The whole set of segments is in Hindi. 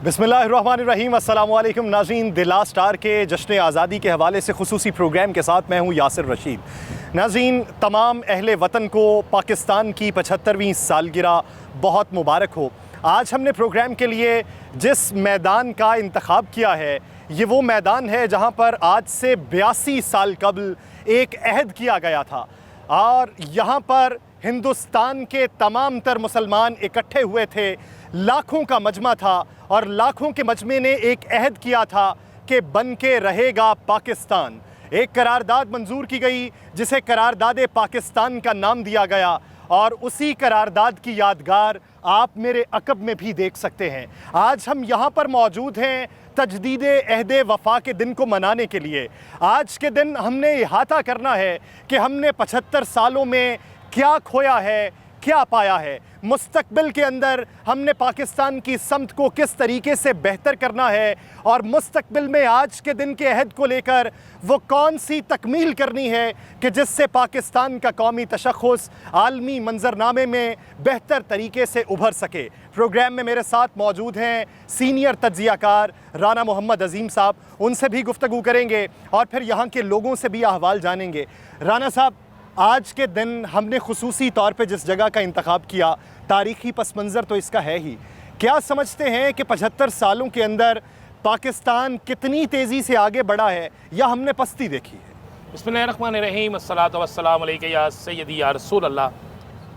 बिस्मिल्लाहिर्रहमानिर्रहीम, अस्सलाम वालेकुम नाज़रीन। द लास्ट स्टार के जश्न आज़ादी के हवाले से खुसूसी प्रोग्राम के साथ मैं हूँ यासिर रशीद। नाज़रीन, तमाम अहले वतन को पाकिस्तान की 75वीं सालगिरह बहुत मुबारक हो। आज हमने प्रोग्राम के लिए जिस मैदान का इंतखाब किया है, ये वो मैदान है जहाँ पर आज से 82 साल कबल एक अहद किया गया था और यहाँ पर हिंदुस्तान के तमाम तर मुसलमान इकट्ठे हुए थे। लाखों का मजमा था और लाखों के मजमे ने एक अहद किया था कि बन के रहेगा पाकिस्तान। एक करारदाद मंजूर की गई जिसे करारदाद पाकिस्तान का नाम दिया गया और उसी करारदाद की यादगार आप मेरे अकब में भी देख सकते हैं। आज हम यहाँ पर मौजूद हैं तजदीद अहद वफ़ा के दिन को मनाने के लिए। आज के दिन हमने इहाता करना है कि हमने 75 सालों में क्या खोया है, क्या पाया है। मुस्तकबिल के अंदर हमने पाकिस्तान की समत को किस तरीके से बेहतर करना है और मुस्तकबिल में आज के दिन के अहद को लेकर वो कौन सी तकमील करनी है कि जिससे पाकिस्तान का कौमी तशख़्ख़ुस आलमी मंजरनामे में बेहतर तरीके से उभर सके। प्रोग्राम में मेरे साथ मौजूद हैं सीनियर तज्ज़ियाकार राना मोहम्मद अज़ीम साहब, उनसे भी गुफ्तगू करेंगे और फिर यहाँ के लोगों से भी अहवाल जानेंगे। राना साहब, आज के दिन हमने खुसूसी तौर पे जिस जगह का इंतखाब किया, तारीख़ी पस मंज़र तो इसका है ही। क्या समझते हैं कि 75 सालों के अंदर पाकिस्तान कितनी तेज़ी से आगे बढ़ा है या हमने पस्ती देखी है? बिस्मिल्लाहिर्रहमानिर्रहीम, अस्सलातु वस्सलामु अलैका या सय्यदी या रसूल अल्लाह,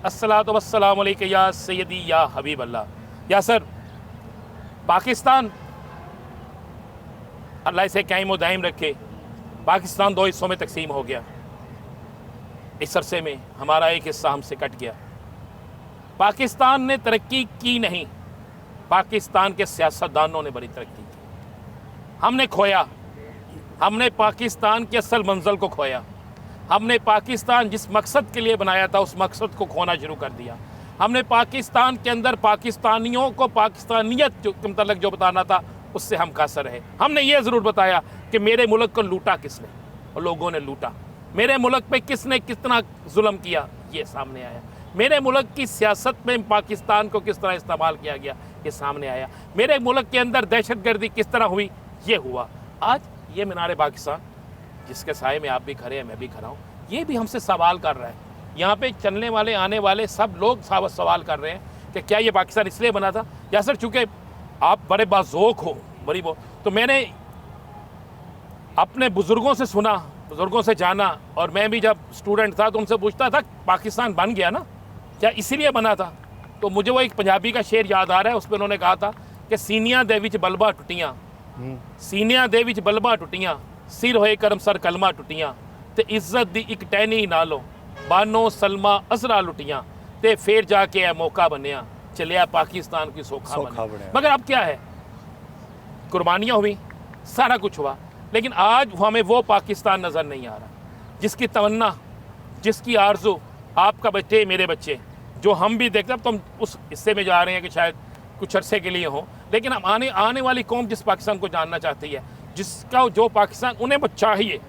अस्सलातु वस्सलामु अलैका या सय्यदी या हबीब अल्लाह। या सर, पाकिस्तान अल्लाह इसे कायम व दायम रखे। पाकिस्तान दो हिस्सों में तकसीम हो गया। इस अरसे में हमारा एक हिस्सा हमसे कट गया। पाकिस्तान ने तरक्की की नहीं, पाकिस्तान के सियासतदानों ने बड़ी तरक्की की। हमने खोया, हमने पाकिस्तान के असल मंजिल को खोया। हमने पाकिस्तान जिस मकसद के लिए बनाया था उस मकसद को खोना शुरू कर दिया। हमने पाकिस्तान के अंदर पाकिस्तानियों को पाकिस्तानियत के मतलब जो बताना था उससे हम कासर रहे। हमने ये ज़रूर बताया कि मेरे मुल्क को लूटा किसने, और लोगों ने लूटा। मेरे मुल्क पे किसने कितना जुल्म किया, ये सामने आया। मेरे मुल्क की सियासत में पाकिस्तान को किस तरह इस्तेमाल किया गया, ये सामने आया। मेरे मुल्क के अंदर दहशतगर्दी किस तरह हुई, ये हुआ। आज ये मीनार पाकिस्तान जिसके साए में आप भी खड़े हैं, मैं भी खड़ा हूँ, ये भी हमसे सवाल कर रहा है। यहाँ पे चलने वाले आने वाले सब लोग सवाल कर रहे हैं कि क्या ये पाकिस्तान इसलिए बना था। या सर, चूँकि आप बड़े बाज़ौक़ हो, बड़ी तो मैंने अपने बुज़ुर्गों से सुना, बुज़ुर्गों से जाना, और मैं भी जब स्टूडेंट था तो उनसे पूछता था पाकिस्तान बन गया ना, क्या इसीलिए बना था? तो मुझे वो एक पंजाबी का शेर याद आ रहा है। उसमें उन्होंने कहा था कि सीनिया दे विच बल्बा टुटियाँ, सीनिया दे विच बल्बा टुटियाँ, सिर होए करम सर कलमा टुटियाँ, ते इज्जत दी एक टहनी नालों बानो सलमा अजरा लुटियाँ, ते फिर जाके ए मौका बनया चलिया पाकिस्तान की सोखा बने। मगर अब क्या है, कुर्बानियाँ हुई, सारा कुछ हुआ, लेकिन आज हमें वो पाकिस्तान नज़र नहीं आ रहा जिसकी तमन्ना, जिसकी आरज़ू आपका बच्चे, मेरे बच्चे, जो हम भी देखते हैं। तो हम उस हिस्से में जा रहे हैं कि शायद कुछ अरसे के लिए हो, लेकिन हम आने वाली कौम जिस पाकिस्तान को जानना चाहती है, जिसका जो पाकिस्तान उन्हें चाहिए,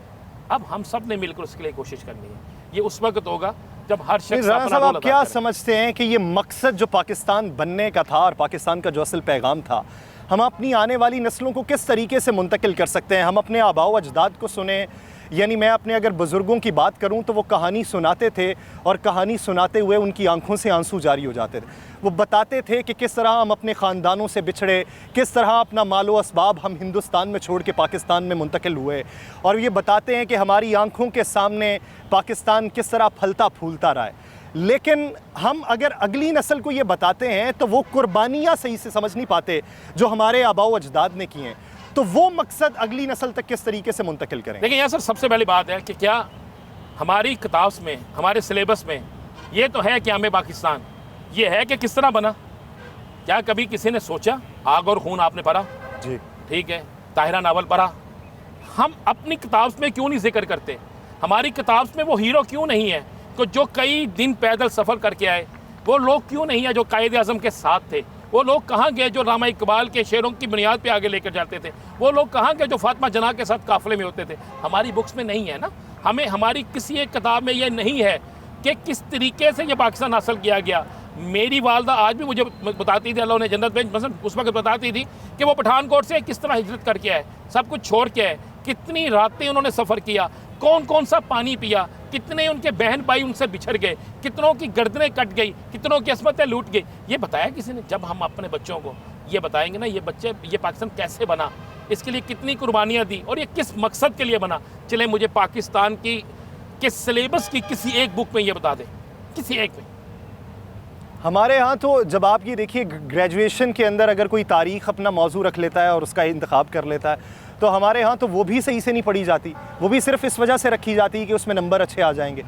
अब हम सब ने मिलकर उसके लिए कोशिश करनी है। ये उस वक्त होगा जब हर शख्स अपना रोल अदा आप क्या समझते हैं कि ये मकसद जो पाकिस्तान बनने का था और पाकिस्तान का जो असल पैगाम था, हम अपनी आने वाली नस्लों को किस तरीके से मुंतकिल कर सकते हैं? हम अपने आबाओ अजदाद को सुने, यानी मैं अपने अगर बुज़ुर्गों की बात करूं तो वो कहानी सुनाते थे और कहानी सुनाते हुए उनकी आंखों से आंसू जारी हो जाते थे। वो बताते थे कि किस तरह हम अपने ख़ानदानों से बिछड़े, किस तरह अपना मालो असबाब हम हिंदुस्तान में छोड़ के पाकिस्तान में मुंतकिल हुए, और ये बताते हैं कि हमारी आंखों के सामने पाकिस्तान किस तरह फलता फूलता रहा है। लेकिन हम अगर अगली नस्ल को ये बताते हैं तो वो कुर्बानियाँ सही से समझ नहीं पाते जो हमारे आबाओ अजदाद ने की हैं। तो वो मकसद अगली नस्ल तक किस तरीके से मुंतकिल करें? देखिए यार सर, सबसे पहली बात है कि क्या हमारी किताब में, हमारे सिलेबस में ये तो है कि हमें पाकिस्तान, ये है कि किस तरह बना? क्या कभी किसी ने सोचा? आग और खून आपने पढ़ा जी, ठीक है, ताहिरा नावल पढ़ा। हम अपनी किताब में क्यों नहीं जिक्र करते? हमारी किताब में वो हीरो क्यों नहीं है तो जो कई दिन पैदल सफ़र करके आए? वो लोग क्यों नहीं है जो कायदे आज़म के साथ थे? वो लोग कहाँ गए जो रामा इकबाल के शेरों की बुनियाद पे आगे लेकर जाते थे? वो लोग कहाँ गए जो फातिमा जना के साथ काफ़िले में होते थे? हमारी बुक्स में नहीं है ना। हमें हमारी किसी एक किताब में ये नहीं है कि किस तरीके से ये पाकिस्तान हासिल किया गया। मेरी वालदा आज भी मुझे बताती थी, अल्लाह ने जन्नत में, मतलब उस वक्त बताती थी कि वो पठानकोट से किस तरह हिजरत करके आए, सब कुछ छोड़ के आए, कितनी रातें उन्होंने सफ़र किया, कौन कौन सा पानी पिया, कितने उनके बहन भाई उनसे बिछड़ गए, कितनों की गर्दनें कट गई, कितनों की अस्मतें लूट गई। ये बताया किसी ने? जब हम अपने बच्चों को ये बताएंगे ना, ये बच्चे, ये पाकिस्तान कैसे बना, इसके लिए कितनी कुर्बानियाँ दी और ये किस मकसद के लिए बना। चले मुझे पाकिस्तान की के सिलेबस की किसी एक बुक में ये बता दें, किसी एक में। हमारे यहाँ तो जब आप ये देखिए ग्रेजुएशन के अंदर अगर कोई तारीख़ अपना मौजू रख लेता है और उसका इंतखाब कर लेता है, तो हमारे यहाँ तो वो भी सही से नहीं पढ़ी जाती, वो भी सिर्फ इस वजह से रखी जाती है कि उसमें नंबर अच्छे आ जाएंगे।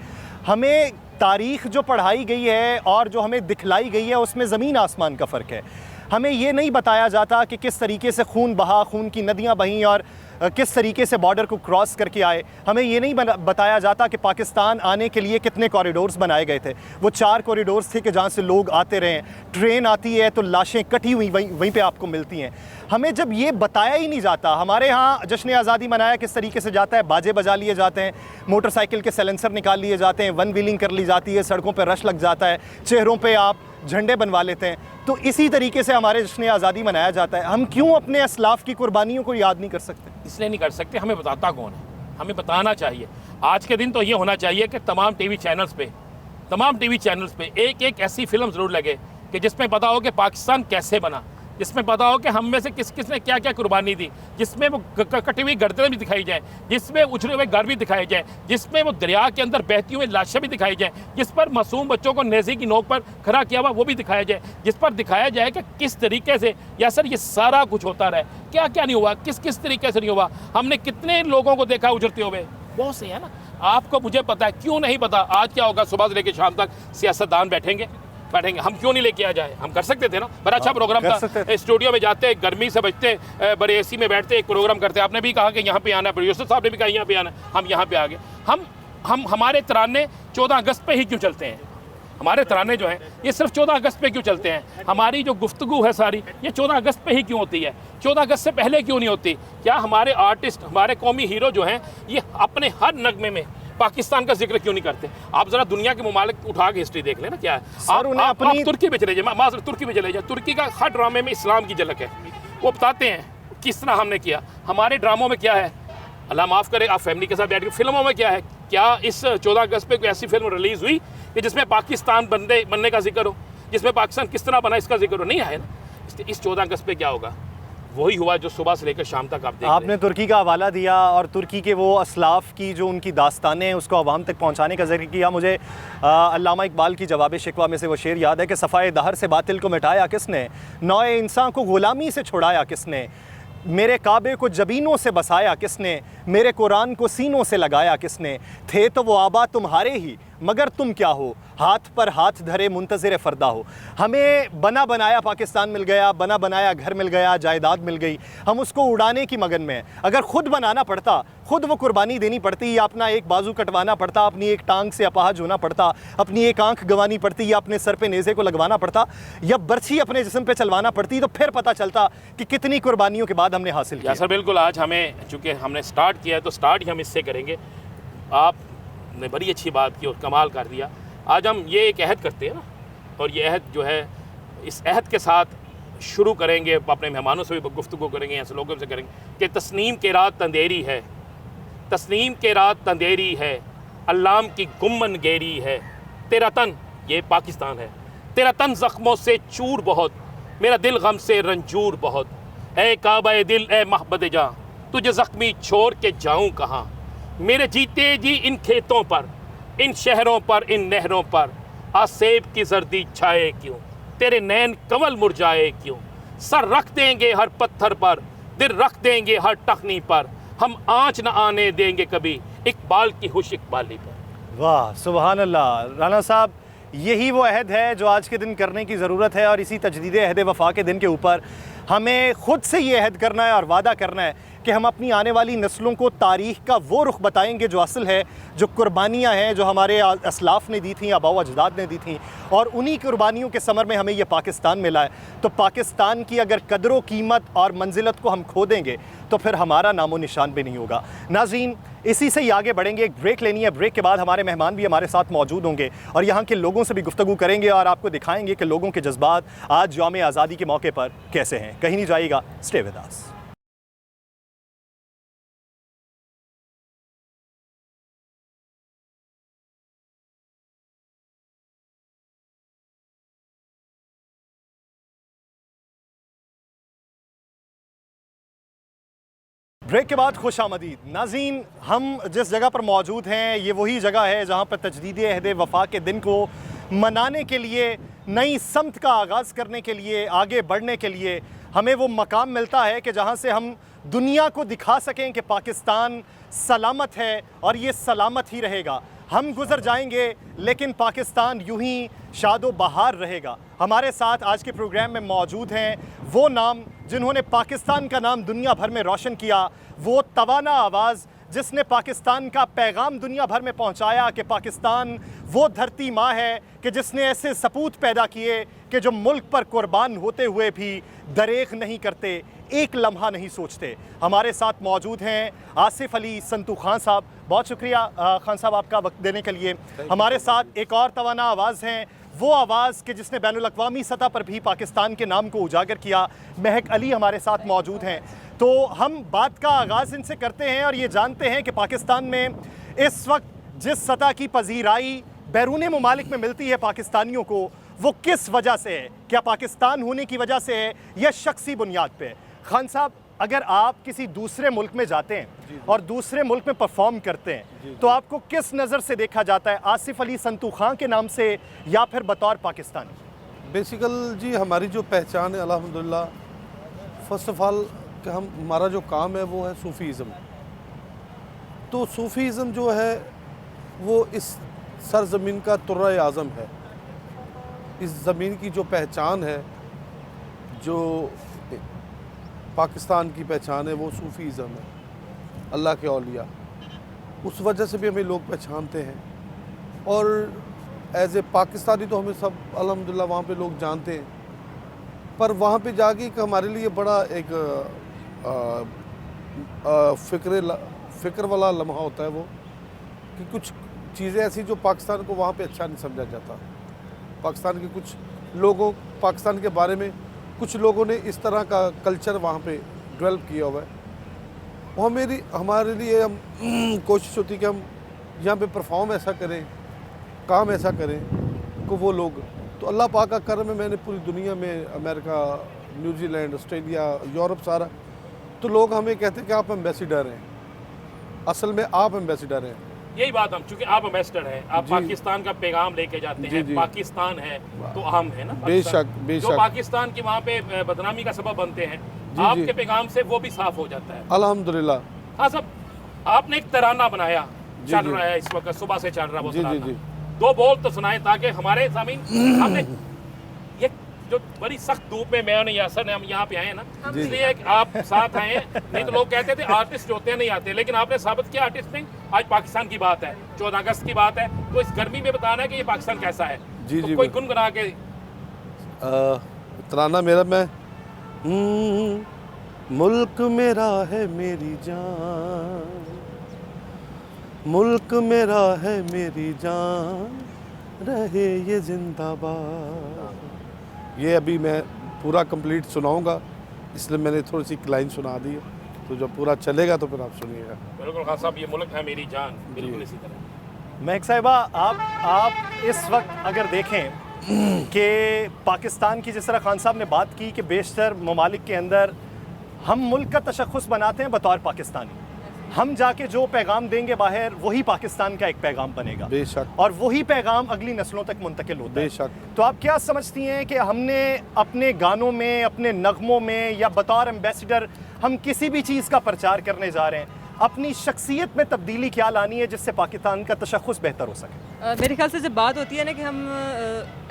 हमें तारीख़ जो पढ़ाई गई है और जो हमें दिखलाई गई है उसमें ज़मीन आसमान का फ़र्क है। हमें ये नहीं बताया जाता कि किस तरीके से खून बहा, खून की नदियाँ बहीं और किस तरीके से बॉर्डर को क्रॉस करके आए। हमें ये नहीं बताया जाता कि पाकिस्तान आने के लिए कितने कॉरिडोर्स बनाए गए थे। वो 4 कॉरिडोर्स थे कि जहाँ से लोग आते रहे। ट्रेन आती है तो लाशें कटी हुई वहीं पे आपको मिलती हैं। हमें जब ये बताया ही नहीं जाता, हमारे यहाँ जश्न आज़ादी मनाया किस तरीके से जाता है, बाजे बजा लिए जाते हैं, मोटरसाइकिल के साइलेंसर निकाल लिए जाते हैं, वन व्हीलिंग कर ली जाती है, सड़कों पर रश लग जाता है, चेहरों पर आप झंडे बनवा लेते हैं। तो इसी तरीके से हमारे जश्न आज़ादी मनाया जाता है। हम क्यों अपने असलाफ की कुर्बानियों को याद नहीं कर सकते? इसलिए नहीं कर सकते, हमें बताता कौन है? हमें बताना चाहिए। आज के दिन तो ये होना चाहिए कि तमाम टीवी चैनल्स पे एक एक ऐसी फिल्म ज़रूर लगे कि जिसमें पता हो कि पाकिस्तान कैसे बना, जिसमें पता हो कि हम में से किस किस ने क्या क्या कुर्बानी दी, जिसमें वो कटी हुई गर्दनें भी दिखाई जाएँ, जिसमें उछले हुए घर भी दिखाए जाएँ, जिसमें वो दरिया के अंदर बहती हुई लाशें भी दिखाई जाएँ, जिस पर मासूम बच्चों को नेज़े की नोक पर खड़ा किया हुआ वो भी दिखाया जाए, जिस पर दिखाया जाए कि किस तरीके से या सर ये सारा कुछ होता रहा, क्या क्या नहीं हुआ, किस किस तरीके से नहीं हुआ। हमने कितने लोगों को देखा उजरते हुए, बहुत से है ना। आपको मुझे पता है, क्यों नहीं पता आज क्या होगा? सुबह से लेकर शाम तक सियासतदान बैठेंगे, हम क्यों नहीं लेके आ जाए? हम कर सकते थे ना, बड़ा अच्छा प्रोग्राम था। स्टूडियो में जाते, गर्मी से बचते, बड़े एसी में बैठते, एक प्रोग्राम करते। आपने भी कहा कि यहाँ पे आना है, प्रोड्यूसर साहब ने भी कहा यहाँ पे आना है, हम यहाँ पे आ गए। हम हमारे तराने 14 अगस्त पे ही क्यों चलते हैं? हमारे तराने जो हैं ये सिर्फ 14 अगस्त पे क्यों चलते हैं? हमारी जो गुफ्तगू है सारी ये 14 अगस्त पे ही क्यों होती है? 14 अगस्त से पहले क्यों नहीं होती? क्या हमारे आर्टिस्ट, हमारे कौमी हीरो जो हैं ये अपने हर नगमे में पाकिस्तान का जिक्र क्यों नहीं करते? आप जरा दुनिया के ममालिक उठा के हिस्ट्री देख लेना क्या है। आप तुर्की में चले जाए, तुर्की में चले जाए, तुर्की का हर ड्रामे में इस्लाम की झलक है। वो बताते हैं किस तरह हमने किया। हमारे ड्रामों में क्या है? अल्लाह माफ़ करे, आप फैमिली के साथ बैठ के, फिल्मों में क्या है? क्या इस 14 अगस्त पे कोई ऐसी फिल्म रिलीज़ हुई कि जिसमें पाकिस्तान बनने का जिक्र हो, जिसमें पाकिस्तान किस तरह बना इसका जिक्र हो? नहीं आया ना। इस 14 अगस्त पे क्या होगा? वही हुआ जो सुबह से लेकर शाम तक आप देख आपने तुर्की का हवाला दिया और तुर्की के वो असलाफ की जो उनकी दास्तानें हैं उसको आवाम तक पहुंचाने का जिक्र किया। मुझे अल्लामा इकबाल की जवाब शिकवा में से वो शेर याद है कि सफ़ाए दहर से बातिल को मिटाया किसने, नौए इंसान को ग़ुलामी से छुड़ाया किसने, मेरे काबे को जबीनों से बसाया किसने, मेरे कुरान को सीनों से लगाया किसने, थे तो वो आबा तुम्हारे ही मगर तुम क्या हो, हाथ पर हाथ धरे मुंतज़िर फ़रदा हो। हमें बना बनाया पाकिस्तान मिल गया, बना बनाया घर मिल गया, जायदाद मिल गई, हम उसको उड़ाने की मगन में। अगर ख़ुद बनाना पड़ता, ख़ुद वो कुर्बानी देनी पड़ती, या अपना एक बाजू कटवाना पड़ता, अपनी एक टांग से अपाहज होना पड़ता, अपनी एक आंख गंवानी पड़ती, या अपने सर पे नेज़े को लगवाना पड़ता, या बर्छी अपने जिस्म पे चलवाना पड़ती, तो फिर पता चलता कि कितनी कुर्बानियों के बाद हमने हासिल किया। सर बिल्कुल, आज हमें चूँकि हमने स्टार्ट किया है तो स्टार्ट ही हम इससे करेंगे। आपने बड़ी अच्छी बात की और कमाल कर दिया। आज हम ये एक अहद करते हैं ना, और ये अहद जो है, इस अहद के साथ शुरू करेंगे, अपने मेहमानों से भी गुफ्तगू करेंगे, ऐसे लोगों से करेंगे कि तस्नीम के रात तंदेरी है, तस्नीम के रात तंदेरी है, अल्लाम की गुम्मन गेरी है, तेरा तन, ये पाकिस्तान है, तेरा तन ज़ख्मों से चूर बहुत, मेरा दिल गम से रंजूर बहुत, ए काबा दिल ए महबद जां, तुझे ज़ख्मी छोड़ के जाऊँ कहाँ, मेरे जीते जी इन खेतों पर, इन शहरों पर, इन नहरों पर, आसेब की जर्दी छाए क्यों, तेरे नैन कमल मुरझाए क्यों, सर रख देंगे हर पत्थर पर, दिल रख देंगे हर टखनी पर, हम आँच न आने देंगे कभी इकबाल की खुश इकबाली पर। वाह, सुभान अल्लाह। राना साहब, यही वो अहद है जो आज के दिन करने की ज़रूरत है, और इसी तजदीद अहद वफ़ा के दिन के ऊपर हमें ख़ुद से ये अहद करना है और वादा करना है कि हम अपनी आने वाली नस्लों को तारीख़ का वो रुख बताएंगे जो असल है, जो कुर्बानियाँ हैं जो हमारे असलाफ़ ने दी थी, आबाओ अजदाद ने दी थी, और उन्हीं कुर्बानियों के समर में हमें ये पाकिस्तान मिला है। तो पाकिस्तान की अगर कदर व कीमत और मंजिलत को हम खो देंगे तो फिर हमारा नामो निशान भी नहीं होगा। नाज़रीन, इसी से ही आगे बढ़ेंगे, एक ब्रेक लेनी है। ब्रेक के बाद हमारे मेहमान भी हमारे साथ मौजूद होंगे और यहाँ के लोगों से भी गुफ्तगू करेंगे और आपको दिखाएंगे कि लोगों के जज्बात आज यौम आज़ादी के मौके पर कैसे हैं। कहीं नहीं जाइएगा, स्टे विद अस। ब्रेक के बाद खुश आमदीद। नाज़रीन, हम जिस जगह पर मौजूद हैं ये वही जगह है जहाँ पर तजदीद अहद वफ़ा के दिन को मनाने के लिए, नई समत का आगाज़ करने के लिए, आगे बढ़ने के लिए हमें वो मकाम मिलता है कि जहाँ से हम दुनिया को दिखा सकें कि पाकिस्तान सलामत है और ये सलामत ही रहेगा। हम गुज़र जाएंगे लेकिन पाकिस्तान यूं ही शादो बहार रहेगा। हमारे साथ आज के प्रोग्राम में मौजूद हैं वो नाम जिन्होंने पाकिस्तान का नाम दुनिया भर में रोशन किया, वो तवाना आवाज़ जिसने पाकिस्तान का पैगाम दुनिया भर में पहुंचाया कि पाकिस्तान वो धरती माँ है कि जिसने ऐसे सपूत पैदा किए कि जो मुल्क पर कुर्बान होते हुए भी दरेग नहीं करते, एक लम्हा नहीं सोचते। हमारे साथ मौजूद हैं आसिफ अली संतू खान साहब। बहुत शुक्रिया खान साहब आपका वक्त देने के लिए। हमारे साथ एक और तवाना आवाज़ हैं, वो आवाज़ कि जिसने बैनुल-अक़वामी सतह पर भी पाकिस्तान के नाम को उजागर किया। महक अली हमारे साथ मौजूद हैं। तो हम बात का आगाज़ इनसे करते हैं और ये जानते हैं कि पाकिस्तान में इस वक्त जिस सतह की पजीराई बैरून ममालिक में मिलती है पाकिस्तानियों को, वो किस वजह से है? क्या पाकिस्तान होने की वजह से है या शख्सी बुनियाद पे? खान साहब, अगर आप किसी दूसरे मुल्क में जाते हैं और दूसरे मुल्क में परफॉर्म करते हैं तो आपको किस नज़र से देखा जाता है, आसिफ अली संतू खान के नाम से या फिर बतौर पाकिस्तानी? बेसिकल जी हमारी जो पहचान है अल्हम्दुलिल्लाह, फ़र्स्ट ऑफ़ ऑल कि हमारा जो काम है वो है सूफ़ीज़म। तो सूफ़ीज़म जो है वो इस सरज़मीन का तुर्रा आज़म है। इस ज़मीन की जो पहचान है, जो पाकिस्तान की पहचान है, वो सूफ़ीज़म है, अल्लाह के औलिया। उस वजह से भी हमें लोग पहचानते हैं और एज़ ए पाकिस्तानी तो हमें सब अल्हम्दुलिल्लाह वहाँ पे लोग जानते हैं। पर वहाँ पे जाके एक हमारे लिए बड़ा एक फ़िक्र वाला लम्हा होता है वो, कि कुछ चीज़ें ऐसी जो पाकिस्तान को वहाँ पे अच्छा नहीं समझा जाता। पाकिस्तान के कुछ लोगों, पाकिस्तान के बारे में कुछ लोगों ने इस तरह का कल्चर वहाँ पे डेवलप किया हुआ है। वो हमारे लिए हम कोशिश होती है कि हम यहाँ पे परफॉर्म ऐसा करें, काम ऐसा करें कि वो लोग, तो अल्लाह पाक का करम है, मैंने पूरी दुनिया में अमेरिका, न्यूजीलैंड, ऑस्ट्रेलिया, यूरोप सारा, तो लोग हमें कहते हैं कि आप एम्बेसडर हैं। असल में आप एम्बेसडर हैं। यही बात हम, चूंकि आप एम्बेसडर हैं, आप पाकिस्तान का पैगाम लेके जाते हैं। पाकिस्तान है तो हम है ना, बेशक जो बेशक। पाकिस्तान की वहाँ पे बदनामी का सबब बनते हैं, आपके पैगाम से वो भी साफ हो जाता है अल्हम्दुलिल्लाह। हाँ साहब, आपने एक तराना बनाया, चल रहा है इस वक्त, सुबह से चल रहा है वो तराना। दो बोल तो सुनाए ताकि हमारे ज़मीन, हमने ये जो बड़ी सख्त धूप में मैं और यासर ने हम यहाँ पे आए हैं ना, इसलिए आप साथ आए हैं। नहीं तो लोग कहते थे आर्टिस्ट जो होते हैं नहीं आते, लेकिन आपने साबित किया आर्टिस्ट नहीं। आज पाकिस्तान की बात है, 14 अगस्त की बात है, तो इस गर्मी में बताना है कि ये पाकिस्तान कैसा है। जी तो जी, कोई गुनगुना के तराना मेरा, मैं मुल्क मेरा है मेरी जान, मुल्क मेरा है मेरी जान, रहे ये जिंदाबाद। ये अभी मैं पूरा कंप्लीट सुनाऊंगा, इसलिए मैंने थोड़ी सी लाइन सुना दी है, तो जब पूरा चलेगा तो फिर आप सुनिएगा। बिल्कुल खान साहब, ये मुल्क है मेरी जान, बिल्कुल इसी तरह। महक साहिबा, आप इस वक्त अगर देखें कि पाकिस्तान की, जिस तरह खान साहब ने बात की कि बेशतर ममालिक के अंदर हम मुल्क का तशख़्ख़ुस बनाते हैं बतौर पाकिस्तानी, हम जाके जो पैगाम देंगे बाहर वही पाकिस्तान का एक पैगाम बनेगा, बेशक, और वही पैगाम अगली नस्लों तक मुंतकिल होता है। बेशक। तो आप क्या समझती हैं कि हमने अपने गानों में, अपने नगमों में, या बतौर एम्बेसडर हम किसी भी चीज़ का प्रचार करने जा रहे हैं, अपनी शख्सियत में तब्दीली क्या लानी है जिससे पाकिस्तान का तशख़्ख़ुस बेहतर हो सके? मेरे ख्याल से जब बात होती है ना कि हम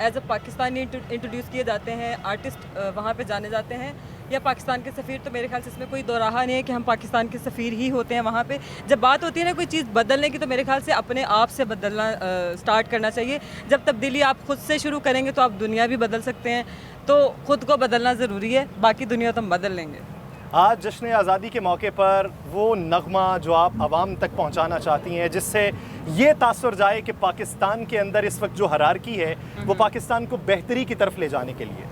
एज अ पाकिस्तानी इंट्रोड्यूस किए जाते हैं, आर्टिस्ट वहाँ पे जाने जाते हैं, या पाकिस्तान के सफ़ीर, तो मेरे ख्याल से इसमें कोई दो राह नहीं है कि हम पाकिस्तान के सफ़ीर ही होते हैं वहाँ पे। जब बात होती है ना कोई चीज़ बदलने की, तो मेरे ख्याल से अपने आप से बदलना स्टार्ट करना चाहिए। जब तब्दीली आप खुद से शुरू करेंगे तो आप दुनिया भी बदल सकते हैं। तो ख़ुद को बदलना ज़रूरी है, बाकी दुनिया तो हम बदल लेंगे। आज जश्न आज़ादी के मौके पर वो नगमा जो आप आवाम तक पहुंचाना चाहती हैं, जिससे ये तासुर जाए कि पाकिस्तान के अंदर इस वक्त जो हरारकी है वो पाकिस्तान को बेहतरी की तरफ ले जाने के लिए?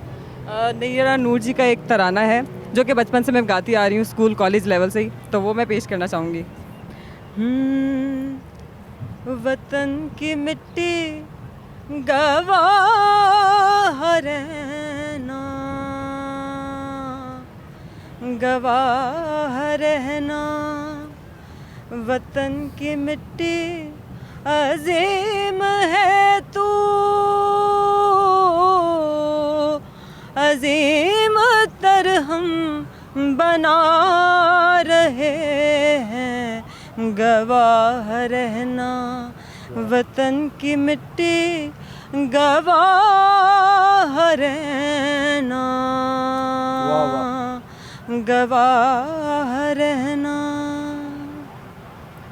नैयरा नूर जी का एक तराना है जो कि बचपन से मैं गाती आ रही हूँ, स्कूल कॉलेज लेवल से ही, तो वो मैं पेश करना चाहूँगी। वतन की मिट्टी गवाह रहना, गवाह रहना, वतन की मिट्टी अजीम है तू, अजीम तर हम बना रहे हैं, गवाह रहना, वतन की मिट्टी गवाह रहना, गवाह रहना।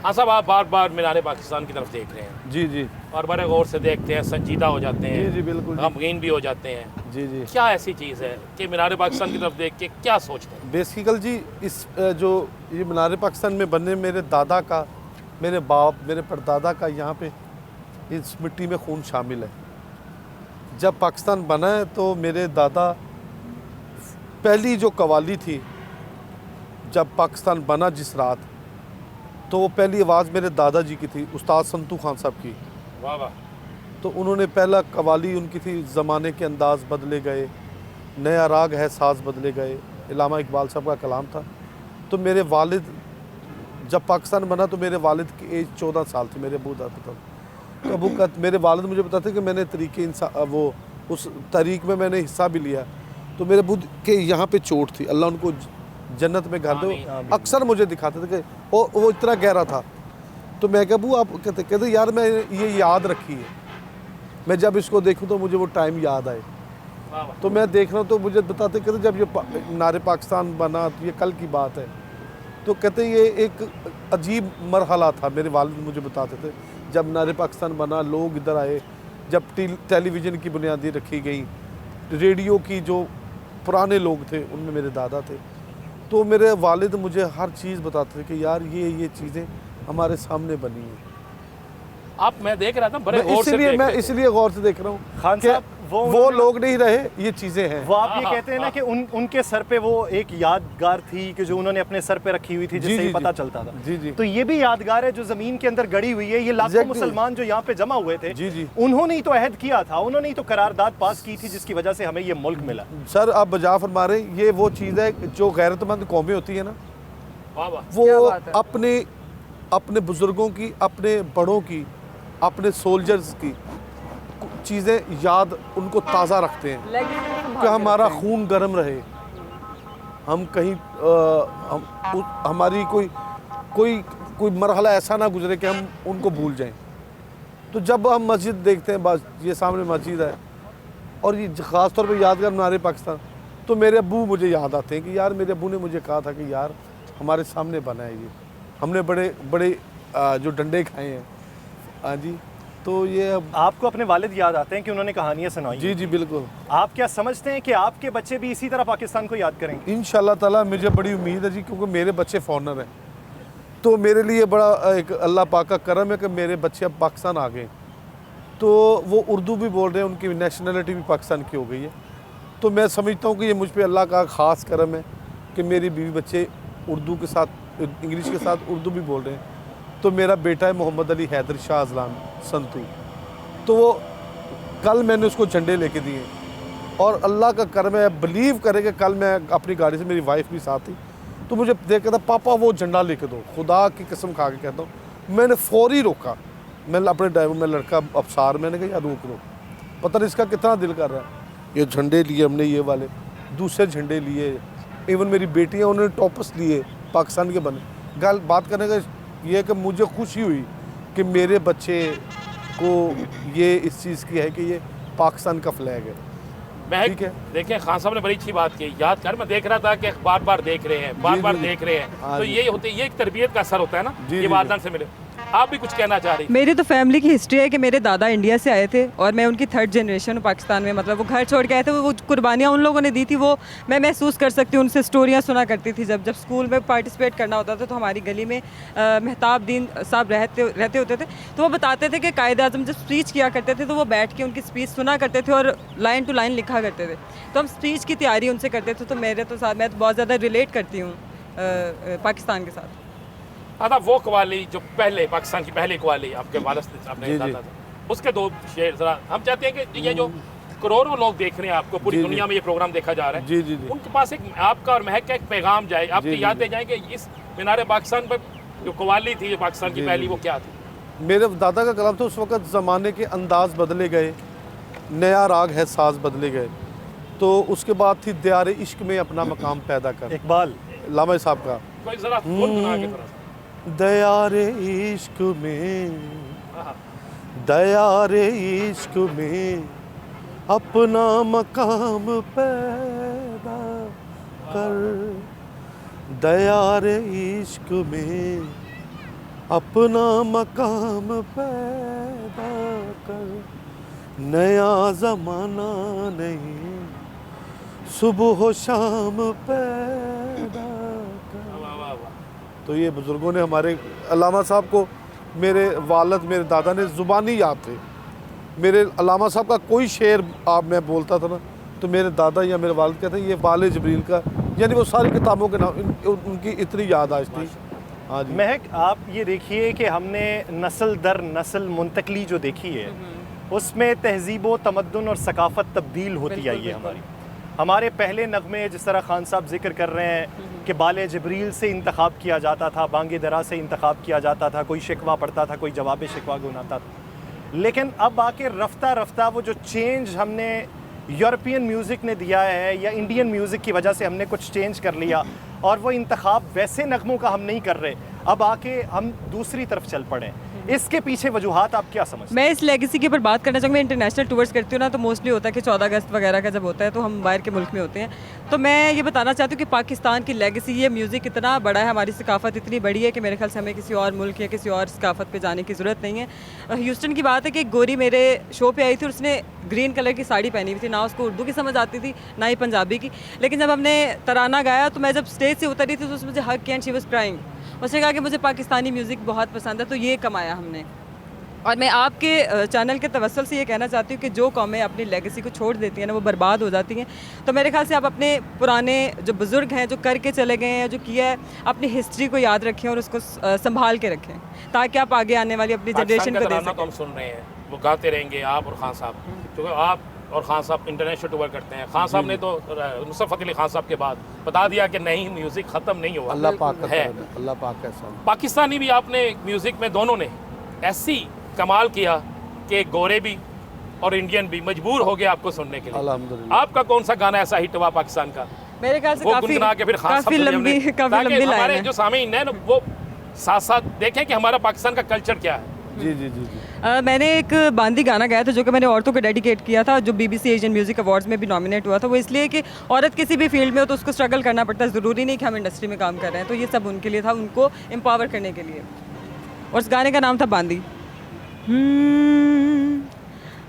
हाँ साहब, आप बार बार मीनार पाकिस्तान की तरफ देख रहे हैं जी जी और बड़े गौर से देखते हैं, संजीदा हो जाते हैं, जी जी बिल्कुल जी। गमगीन भी हो जाते हैं। जी जी क्या ऐसी चीज़ है कि मीनार पाकिस्तान की तरफ देख के क्या सोचते हैं? बेसिकल जी, इस जो ये मीनार पाकिस्तान में बनने मेरे दादा का, मेरे बाप, मेरे परदादा का यहाँ पे इस मिट्टी में खून शामिल है। जब पाकिस्तान बना है तो मेरे दादा, पहली जो कवाली थी जब पाकिस्तान बना जिस रात, तो वो पहली आवाज़ मेरे दादाजी की थी, उस्ताद संतू खान साहब की। वाह वाह। तो उन्होंने पहला कवाली उनकी थी, ज़माने के अंदाज़ बदले गए, नया राग है साज बदले गए, इलामा इकबाल साहब का कलाम था। तो मेरे वालिद, जब पाकिस्तान बना तो मेरे वालिद की एज 14 साल थी, मेरे अबू दादा तक। तो अबू का, मेरे वालिद मुझे बताते कि मैंने तरीके वो उस तहरीक में मैंने हिस्सा भी लिया। तो मेरे अबू के यहाँ पे चोट थी, अल्लाह उनको जन्नत में घर दो, अक्सर मुझे दिखाते थे कि वो इतना गहरा था। तो मैं कहा, अबू आप कहते यार मैं ये याद रखी है, मैं जब इसको देखूँ तो मुझे वो टाइम याद आए। तो मैं देख रहा हूँ तो मुझे बताते, कहते जब ये मीनार पाकिस्तान बना तो ये कल की बात है। तो कहते ये एक अजीब मरहला था, मेरे वालिद मुझे बताते थे। जब मीनार पाकिस्तान बना, लोग इधर आए, जब टेलीविज़न की बुनियादी रखी गई, रेडियो की जो पुराने लोग थे उनमें मेरे दादा थे, तो मेरे वालिद मुझे हर चीज़ बताते थे कि यार ये चीज़ें हमारे सामने बनी हैं। आप, मैं देख रहा था बड़े गौर से देख मैं रहे थे। इसलिए गौर से देख रहा हूँ खान कि साहब, वो लोग नहीं रहे, ये चीज़ें हैं। वो आप ये कहते हैं ना कि उनके सर पे वो एक यादगार थी कि जो उन्होंने अपने सर पे रखी हुई थी, जिससे जी, ही पता जी। चलता था। जी जी तो ये भी यादगार है जो जमीन के अंदर गड़ी हुई है। ये लाखों Exactly. मुसलमान जो यहाँ पे जमा हुए थे, जी, जी। उन्होंने ही तो अहद किया था, उन्होंने ही तो करारदाद पास की थी जिसकी वजह से हमें ये मुल्क मिला। सर, आप बजा फरमा रहे हैं, ये वो चीज़ है जो गैरतमंद कौमें होती है ना, वाह वाह। क्या वो बात है। अपने बुज़ुर्गों की, अपने बड़ों की, अपने सोल्जर्स की चीज़ें याद, उनको ताज़ा रखते हैं कि हमारा खून गर्म रहे, हम कहीं हमारी कोई मरहला ऐसा ना गुजरे कि हम उनको भूल जाएं। तो जब हम मस्जिद देखते हैं, बस ये सामने मस्जिद है और ये ख़ास तौर पे यादगार मीनार पाकिस्तान, तो मेरे अब्बू मुझे याद आते हैं कि यार मेरे अब्बू ने मुझे कहा था कि यार हमारे सामने बना है ये, हमने बड़े बड़े जो डंडे खाए हैं। हाँ जी, तो ये आपको अपने वालिद याद आते हैं कि उन्होंने कहानियाँ सुनाई? जी जी बिल्कुल। आप क्या समझते हैं कि आपके बच्चे भी इसी तरह पाकिस्तान को याद करेंगे? इंशाल्लाह ताला मुझे बड़ी उम्मीद है जी, क्योंकि मेरे बच्चे फॉरनर हैं। तो मेरे लिए बड़ा एक अल्लाह पाक का करम है कि मेरे बच्चे अब पाकिस्तान आ गए, तो वो उर्दू भी बोल रहे हैं, उनकी नेशनलिटी भी पाकिस्तान की हो गई है। तो मैं समझता हूँ कि ये मुझ पर अल्लाह का ख़ास करम है कि मेरी बीवी बच्चे उर्दू के साथ, इंग्लिश के साथ उर्दू भी बोल रहे हैं। तो मेरा बेटा है मोहम्मद अली हैदर शाह अजलान संतू, तो वो कल मैंने उसको झंडे लेके दिए और अल्लाह का करम है, बिलीव करें कि कल मैं अपनी गाड़ी से, मेरी वाइफ भी साथ थी, तो मुझे देख कहता पापा वो झंडा लेके दो, खुदा की कसम खा के कहता हूँ। मैंने फौरी रोका, मैंने अपने ड्राइवर में लड़का अफसार, मैंने कहा यार रोक, पता नहीं इसका कितना दिल कर रहा है। ये झंडे लिए हमने, ये वाले दूसरे झंडे लिए, इवन मेरी बेटियाँ उन्होंने टॉपर्स लिए पाकिस्तान के बने। बात करने का ये है कि मुझे खुशी हुई कि मेरे बच्चे को ये इस चीज़ की है कि ये पाकिस्तान का फ्लैग है। ठीक है, देखें खान साहब ने बड़ी अच्छी बात की, याद कर, मैं देख रहा था कि बार बार देख रहे हैं, बार बार देख रहे हैं। हाँ तो जी। ये होते, ये एक तरबियत का असर होता है ना, जी, ये जी, वालदान से मिले। आप भी कुछ कहना चाह रही मेरी तो फैमिली की हिस्ट्री है कि मेरे दादा इंडिया से आए थे और मैं उनकी 3rd जनरेशन हूँ पाकिस्तान में। मतलब वो घर छोड़ के आए थे, वो कुर्बानियाँ उन लोगों ने दी थी, वो मैं महसूस कर सकती हूँ। उनसे स्टोरियाँ सुना करती थी। जब स्कूल में पार्टिसिपेट करना होता था तो हमारी गली में मेहताब दीन साहब रहते होते थे, तो वो बताते थे कि कायद आज़म जब स्पीच किया करते थे तो वो बैठ के उनकी स्पीच सुना करते थे और लाइन टू लाइन लिखा करते थे। तो हम स्पीच की तैयारी उनसे करते थे। तो मैं तो बहुत ज़्यादा रिलेट करती हूँ पाकिस्तान के साथ। हाँ, वो कवाली जो पहले पाकिस्तान की पहली कवाली आपके वालिद से आपने जी, गाता था, उसके 2 शेर जरा हम चाहते हैं कि ये जो करोड़ों लोग देख रहे हैं आपको, पूरी जी, दुनिया में ये प्रोग्राम देखा जा रहा है, जी, जी, जी। उनके पास एक आपका और महक का एक पैगाम जाए, आपकी जी, यादें जाए कि इस मीनार पाकिस्तान पर जो कवाली थी जो पाकिस्तान की जी, पहली, जी। वो क्या थी? मेरे दादा का कलाम था, उस वक़्त ज़माने के अंदाज बदले गए, नया राग है साज बदले गए। तो उसके बाद थी दियारे इश्क में अपना मकाम पैदा कर, इकबाल लामा साहब का। कोई जरा गुनगुना के थोड़ा सा। दियारे इश्क में, हाँ, दियारे इश्क में अपना मकाम पैदा कर, दियारे इश्क में अपना मकाम पैदा कर, नया ज़माना नहीं सुबह शाम पैदा कर। वाह वाह वाह। तो ये बुज़ुर्गों ने, हमारे अल्लामा साहब को मेरे वालिद मेरे दादा ने ज़ुबानी याद थे। मेरे अल्लामा साहब का कोई शेर आप मैं बोलता था ना, तो मेरे दादा या मेरे वालिद कहते हैं ये वाले जबरील का, यानी वो सारी किताबों के नाम उनकी इतनी याद आज थी। हाँ जी। महक, आप ये देखिए कि हमने नस्ल दर नस्ल मुंतकली जो देखी है उसमें तहजीब व तमद्दुन और सकाफ़त तब्दील होती आई है। हमारे पहले नगमे, जिस तरह खान साहब जिक्र कर रहे हैं कि बाले जबरील से इंतखाब किया जाता था, बांगे दरा से इंतखाब किया जाता था, कोई शिकवा पड़ता था, कोई जवाब शिकवा गुनाता था। लेकिन अब आके रफ्ता रफ्ता वो जो चेंज हमने यूरोपियन म्यूज़िक ने दिया है या इंडियन म्यूज़िक की वजह से हमने कुछ चेंज कर लिया और वो इंतखाब वैसे नगमों का हम नहीं कर रहे, अब आके हम दूसरी तरफ चल पड़े। इसके पीछे वजूहात आप क्या समझते हैं? मैं इस लेगेसी के ऊपर बात करना चाहूँगी। मैं इंटरनेशनल टूर्स करती हूँ ना, तो मोस्टली होता है कि 14 अगस्त वगैरह का जब होता है तो हम बाहर के मुल्क में होते हैं। तो मैं ये बताना चाहती हूँ कि पाकिस्तान की लेगेसी, ये म्यूज़िक इतना बड़ा है, हमारी सकाफ़त इतनी बड़ी है कि मेरे ख्याल से हमें किसी और मुल्क या किसी और सकाफ़त पे जाने की ज़रूरत नहीं है। ह्यूस्टन की बात है कि एक गोरी मेरे शो पे आई थी और उसने ग्रीन कलर की साड़ी पहनी हुई थी। ना उसको उर्दू की समझ आती थी ना ही पंजाबी की, लेकिन जब हमने तराना गाया तो मैं जब स्टेज से उतरी थी तो उसने मुझे हग किया एंड शी वाज़ क्राइंग। उसने कहा कि मुझे पाकिस्तानी म्यूज़िक बहुत पसंद है। तो ये कमाया हमने। और मैं आपके चैनल के तवस्सुल से ये कहना चाहती हूँ कि जो कौमें अपनी लेगेसी को छोड़ देती हैं ना, वो बर्बाद हो जाती हैं। तो मेरे ख्याल से आप अपने पुराने जो बुज़ुर्ग हैं, जो करके चले गए हैं, जो किया है, अपनी हिस्ट्री को याद रखें और उसको संभाल के रखें, ताकि आप आगे आने वाली अपनी जनरेशन को दे पाकिस्तान का सकें। हम सुन रहे हैं, वो गाते रहेंगे आप और खान साहब, क्योंकि आप और खान साहब इंटरनेशनल टूर करते हैं। खान साहब ने तो नुसरत फ़तेह अली खान साहब के बाद बता दिया कि नहीं, म्यूज़िक ख़त्म नहीं हुआ, अल्लाह पाक का है। करम है, अल्लाह पाक का एहसान। पाकिस्तानी भी आपने म्यूज़िक में दोनों ने ऐसी कमाल किया कि गोरे भी और इंडियन भी मजबूर हो गए आपको सुनने के लिए। अल्हम्दुलिल्लाह। आपका कौन सा गाना ऐसा हिट हुआ पाकिस्तान का, मेरे ख्याल से वो गुनगुना के फिर खान साहब काफ़ी को लंबी हमने- काफ़ी ताकि लंबी लाइन हमारे है। जो सामीन है ना, वो साथ साथ देखें कि हमारा पाकिस्तान का कल्चर क्या है। जी जी जी जी। मैंने एक बांदी गाना गाया था जो कि मैंने औरतों को डेडिकेट किया था, जो BBC एशियन म्यूज़िक अवार्ड्स में भी नॉमिनेट हुआ था। वो इसलिए कि औरत किसी भी फील्ड में हो तो उसको स्ट्रगल करना पड़ता है, ज़रूरी नहीं कि हम इंडस्ट्री में काम कर रहे हैं। तो ये सब उनके लिए था, उनको एम्पावर करने के लिए। और उस गाने का नाम था बांदी।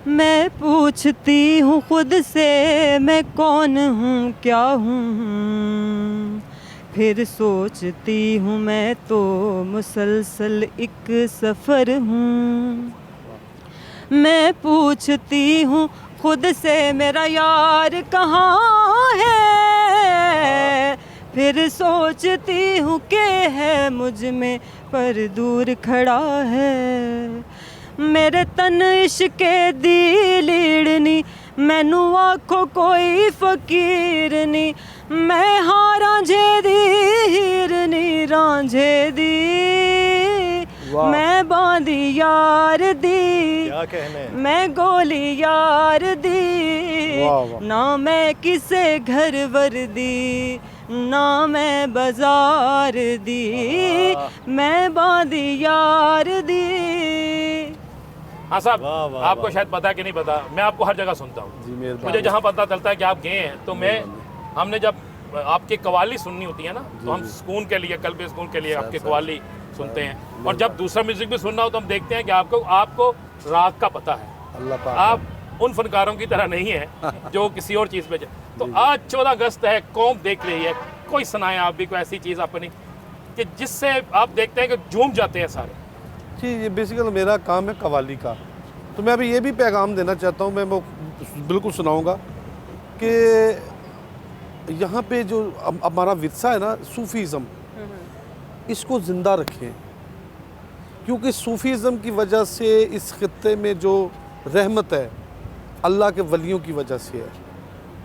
मैं पूछती हूँ खुद से मैं कौन हूँ क्या हूँ, फिर सोचती हूँ मैं तो मुसलसल एक सफ़र हूँ। मैं पूछती हूँ खुद से मेरा यार कहाँ है, फिर सोचती हूँ कि है मुझ में पर दूर खड़ा है। मेरे तन इश्क दी लीड़नी मैनू आखो कोई फकीर नी, मैं हाँ रांझे दी हीरनी रांझे दी, मैं बांदी यार दी, क्या कहने, मैं गोली यार दी, वाह, वाह। ना मैं किसे घर वर्दी ना मैं बाजार दी, मैं बांदी यार दी। हाँ साहब, वाह, वाह, आपको वाह। शायद पता कि नहीं पता, मैं आपको हर जगह सुनता हूँ। जी मेहरबानी। मुझे जहाँ पता चलता है कि आप गए हैं, तो मैं हमने जब आपकी कवाली सुननी होती है ना, तो हम सुकून के लिए, कल्बे सुकून के लिए आपकी कवाली सुनते हैं। और जब दूसरा म्यूजिक भी सुनना हो तो हम देखते हैं कि आपको राग का पता है। अल्लाह पाक आप उन फनकारों की तरह नहीं है जो किसी और चीज़ पे तो आज 14 अगस्त है, कौम देख रही है, कोई सुनाए आप भी कोई ऐसी चीज़ अपनी कि जिससे आप देखते हैं कि झूम जाते हैं सारे। जी, ये बेसिकली मेरा काम है कवाली का। तो मैं अभी ये भी पैगाम देना चाहता हूँ, मैं वो बिल्कुल सुनाऊंगा कि यहाँ पे जो हमारा विरसा है ना, सूफीज़म, इसको ज़िंदा रखें, क्योंकि सूफीज़म की वजह से इस खित्ते में जो रहमत है अल्लाह के वलियों की वजह से है।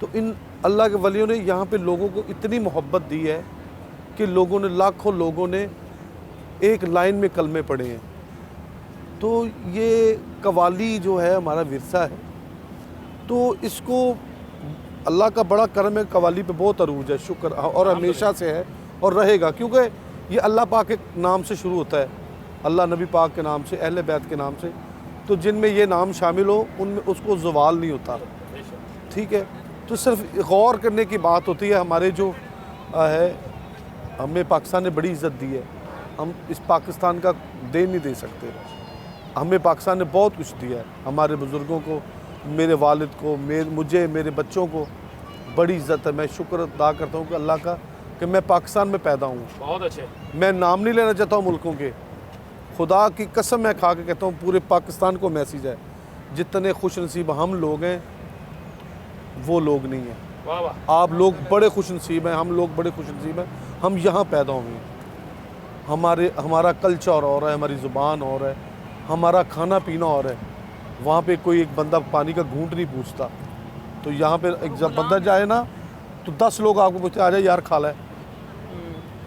तो इन अल्लाह के वलियों ने यहाँ पे लोगों को इतनी मोहब्बत दी है कि लोगों ने, लाखों लोगों ने एक लाइन में कलमे पढ़े हैं। तो ये कवाली जो है हमारा विरसा है, तो इसको अल्लाह का बड़ा करम है, कवाली पे बहुत अरूज है, शुक्र, और हमेशा से है और रहेगा, क्योंकि ये अल्लाह पाक के नाम से शुरू होता है, अल्लाह नबी पाक के नाम से, अहले बैत के नाम से। तो जिनमें ये नाम शामिल हो उनमें उसको ज़वाल नहीं होता, ठीक है। तो सिर्फ गौर करने की बात होती है, हमारे जो है, हमें पाकिस्तान ने बड़ी इज़्ज़त दी है, हम इस पाकिस्तान का दे नहीं दे सकते। हमें पाकिस्तान ने बहुत कुछ दिया है, हमारे बुज़ुर्गों को, मेरे वालिद को, मुझे, मेरे बच्चों को बड़ी इज़्ज़त है। मैं शुक्र अदा करता हूँ कि अल्लाह का कि मैं पाकिस्तान में पैदा हूँ। बहुत अच्छे। मैं नाम नहीं लेना चाहता हूँ मुल्कों के, खुदा की कसम मैं खा के कहता हूँ पूरे पाकिस्तान को मैसेज है, जितने खुश नसीब हम लोग हैं वो लोग नहीं हैं। वाह वाह। आप लोग बड़े खुश नसीब हैं, हम लोग बड़े खुश नसीब हैं, हम यहाँ पैदा हुए हैं। हमारा कल्चर और है, हमारी ज़ुबान और है, हमारा खाना पीना और है। वहाँ पे कोई एक बंदा पानी का घूंट नहीं पूछता, तो यहाँ पे एक जब बंदा जाए ना तो 10 लोग आपको पूछते आ जाए यार खा ले।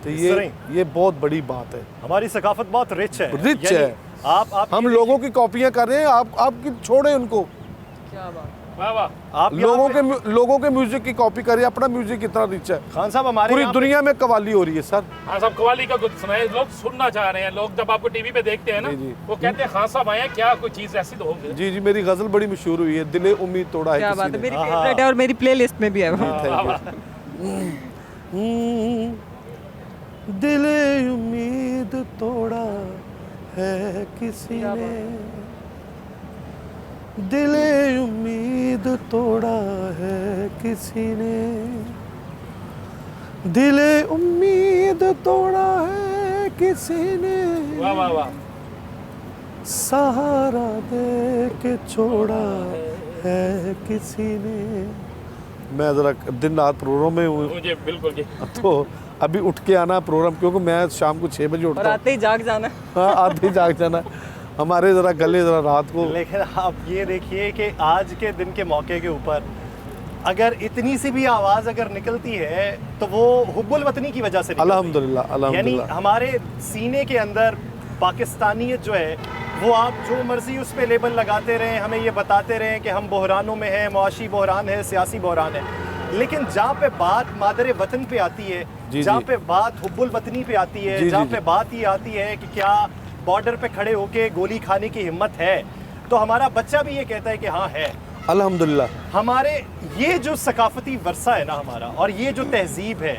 तो ये बहुत बड़ी बात है। हमारी सकाफत बहुत रिच है, रिच है। आप हम लोगों की कॉपियाँ कर रहे हैं, आपकी छोड़े उनको। क्या बात। वाह वाह। आप लोगों के म्यूजिक की कॉपी करिए, अपना म्यूजिक कितना रिच है। खान साहब हमारे पूरी दुनिया में कवाली हो रही है सर। हाँ साहब, कवाली का कुछ सुनाए, लोग सुनना चाह रहे हैं। लोग जब आपको टीवी पे देखते हैं ना, जी, जी। वो कहते हैं खान साहब आए हैं, क्या कोई चीज़ ऐसी तो होगी। जी जी, मेरी गजल बड़ी मशहूर हुई है, दिले उम्मीद तोड़ा है क्या किसी बात है, ने। मेरी फेवरेट है और मेरी प्लेलिस्ट में भी है वो। दिले उम्मीद तोड़ा है किसी ने, दिले उम्मीद तोड़ा है किसी ने, दिले उम्मीद तोड़ा है किसी ने, वाह वाह वाह। सहारा दे के छोड़ा है किसी ने। मैं ज़रा दिन रात प्रोग्राम में हूँ, मुझे बिल्कुल जी। तो अभी उठ के आना प्रोग्राम, क्योंकि मैं शाम को 6 बजे और उठता हूँ। आते ही जाग जाना। हाँ, आते ही जाग जाना। हमारे ज़रा गले ज़रा रात को। लेकिन आप ये देखिए कि आज के दिन के मौके के ऊपर अगर इतनी सी भी आवाज़ अगर निकलती है तो वो हुब्बुल वतनी की वजह से निकलती है। अल्हम्दुलिल्लाह, यानी अल्हम्दुलिल्लाह। हमारे सीने के अंदर पाकिस्तानियत जो है वो आप जो मर्जी उस पर लेबल लगाते रहें, हमें ये बताते रहें कि हम बहरानों में हैं, मुआशी बहरान है, सियासी बहरान है, लेकिन जहाँ पे बात मादर वतन पे आती है, जी, जहाँ जी। पे बात हुब्बुल वतनी पे आती है, जी, जहाँ जी, पे जी। बात ये आती है कि क्या बॉर्डर पे खड़े होके गोली खाने की हिम्मत है, तो हमारा बच्चा भी ये कहता है कि हाँ है। अल्हम्दुलिल्लाह। हमारे ये जो सकाफती वर्सा है ना हमारा, और ये जो तहजीब है,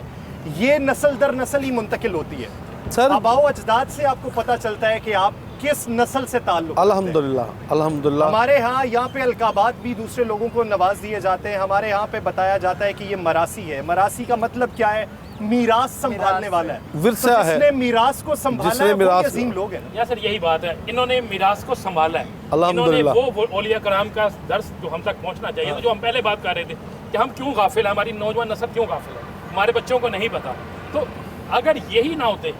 ये नस्ल दर नस्ल ही मुंतकिल होती है। सर आबाओ अजदाद से आपको पता चलता है कि आप किस नस्ल से ताल्लुक रखते हैं। अल्हम्दुलिल्लाह, अल्हम्दुलिल्लाह। हमारे यहाँ पे अलकाबात भी दूसरे लोगों को नवाज दिए जाते हैं। हमारे यहाँ पे बताया जाता है कि ये मरासी है। मरासी का मतलब क्या है? मीरास संभालने वाला है, विरसा तो है। जिसने मीरास को संभाला जिसने है वो मीरास- अजीम लोग हैं ना। या सर यही बात है, इन्होंने मिरास को संभाला है। इन्होंने अल्हम्दुलिल्लाह। वो औलिया कराम का दर्स जो हम तक पहुंचना चाहिए था, जो हम पहले बात कर रहे थे कि हम क्यों गाफिल हैं, हमारी नौजवान नस्ल क्यों गाफिल है, हमारे बच्चों को नहीं पता। तो अगर यही ना होते,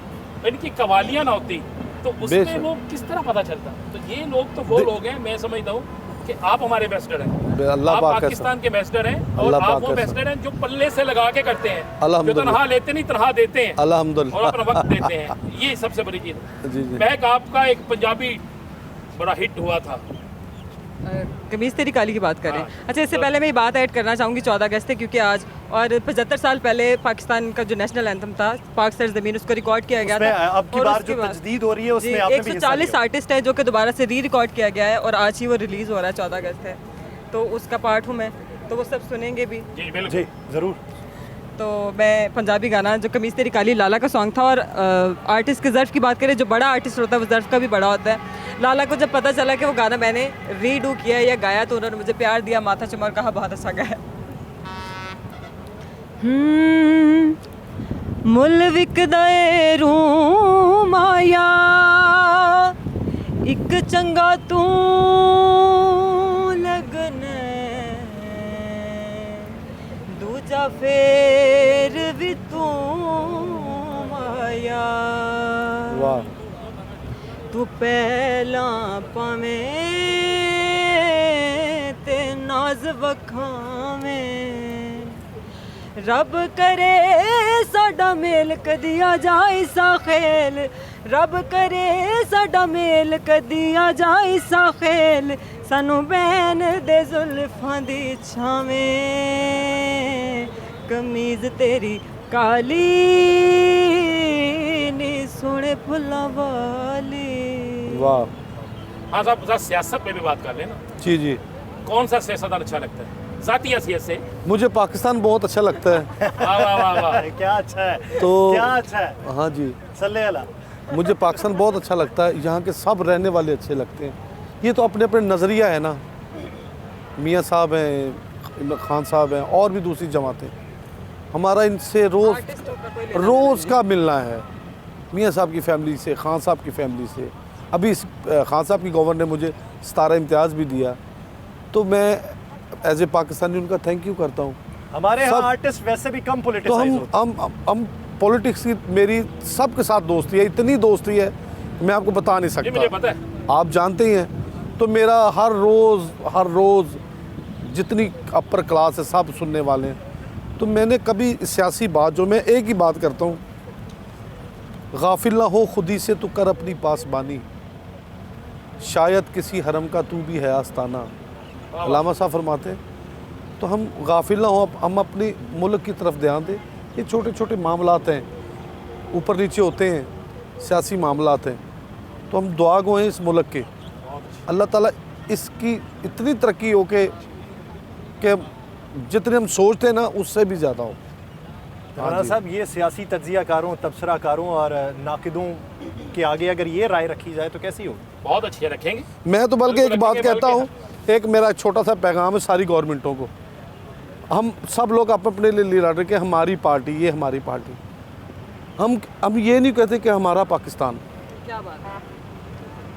इनकी कवालियाँ ना होती, तो उसमें बेशक। वो किस तरह पता चलता। तो ये लोग तो वो लोग हैं, मैं समझता हूँ कि आप हमारे एम्बेसडर हैं, अल्लाह आप पाक का पाकिस्तान के एम्बेसडर हैं, और अल्लाह आप पाक वो का एम्बेसडर हैं जो पल्ले से लगा के करते हैं, जो अल्हम्दुलिल्लाह। तनहा लेते नहीं तनहा देते हैं, और अल्हम्दुलिल्लाह। अपना वक्त देते हैं। ये सबसे बड़ी चीज़ है। जी जी। महक आपका एक पंजाबी बड़ा हिट हुआ था, कमीज तेरी काली की बात करें। हाँ। अच्छा, इससे पहले मैं ये बात ऐड करना चाहूँगी, 14 अगस्त है क्योंकि आज, और 75 साल पहले पाकिस्तान का जो नेशनल एंथम था पाक सर ज़मीन, उसको रिकॉर्ड किया गया उसमें था। अब की और बार उसके जो बाद- तजदीद हो रही है जी, उसमें आपने भी हिस्सा 140 लिया। आर्टिस्ट है जो कि दोबारा से री रिकॉर्ड किया गया है, और आज ही वो रिलीज़ हो रहा है, 14 अगस्त है, तो उसका पार्ट हूँ मैं, तो वो सब सुनेंगे भी। जी बिल्कुल। जी जरूर। तो मैं पंजाबी गाना जो कमीज़ तेरी काली लाला का सॉन्ग था, और आर्टिस्ट के ज़र्फ़ की बात करें, जो बड़ा आर्टिस्ट होता है वो ज़र्फ़ का भी बड़ा होता है। लाला को जब पता चला कि वो गाना मैंने रीडू किया या गाया तो उन्होंने मुझे प्यार दिया, माथा चुमा और कहा बहुत अच्छा गाया। मुल विकदा ए रूम आया एक चंगा तू लगन, दूजा फेर भी तू आया। वाह, तू पहला पावें ते नाज वखावें, रब करे साडा मेल कदी आ जाए सा खेल, रब करे साडा मेल कदी आ जाए सा खेल, सानू बैन दे जुल्फां दी छावें, कमीज तेरी काली नी सोने फुल्लां वाली। वाह, हाँ साहब, जरा सियासत पे भी बात कर लेना। जी जी, कौन सा सियासतदान अच्छा लगता है ज़ाती हैसियत से? मुझे पाकिस्तान बहुत अच्छा लगता है। वाह वाह वाह वाह, क्या अच्छा है, तो क्या अच्छा है। हाँ जी, सल्ले अला। मुझे पाकिस्तान बहुत अच्छा लगता है, यहाँ के सब रहने वाले अच्छे लगते हैं। ये तो अपने अपने नज़रिया है ना, मियाँ साहब हैं, इमरान खान साहब हैं, और भी दूसरी जमातें, हमारा इनसे रोज़ का मिलना है। मियाँ साहब की फैमिली से, खान साहब की फैमिली से, अभी खान साहब की गवर्नर ने मुझे 17 इम्तियाज़ भी दिया, तो मैं एज ए पाकिस्तानी उनका थैंक यू करता हूँ। हमारे यहाँ आर्टिस्ट वैसे भी कम तो पॉलिटिसाइज होते हैं। हम पॉलिटिक्स की मेरी सबके साथ दोस्ती है, इतनी दोस्ती है मैं आपको बता नहीं ये मुझे सकता, पता है। आप जानते ही हैं। तो मेरा हर रोज़ जितनी अपर क्लास है सब सुनने वाले हैं। तो मैंने कभी सियासी बात, जो मैं एक ही बात करता हूँ, गाफिल ना हो खुदी से तो कर अपनी पासबानी, शायद किसी हरम का तू भी है आस्ताना। अल्लामा साहब फरमाते हैं, तो हम गाफिल ना हो, हम अपनी मुल्क की तरफ ध्यान दें। ये छोटे छोटे मामलात हैं, ऊपर नीचे होते हैं, सियासी मामलात हैं, तो हम दुआ गो हैं इस मुल्क के, अल्लाह ताला इसकी इतनी तरक्की हो कि जितने हम सोचते हैं ना उससे भी ज़्यादा हो। राना साहब, ये सियासी तज्जियाकारों, तबसराकारों और नाकिदों के आगे अगर ये राय रखी जाए तो कैसी होगी? बहुत अच्छे रखेंगे। मैं तो बल्कि एक बिल्कुल बात रखेंगे, कहता हूँ, एक मेरा छोटा सा पैगाम है सारी गवर्नमेंटों को। हम सब लोग अपने लिए ले रहे कि हमारी पार्टी, ये हमारी पार्टी। हम ये नहीं कहते कि हमारा पाकिस्तान, क्या बात है।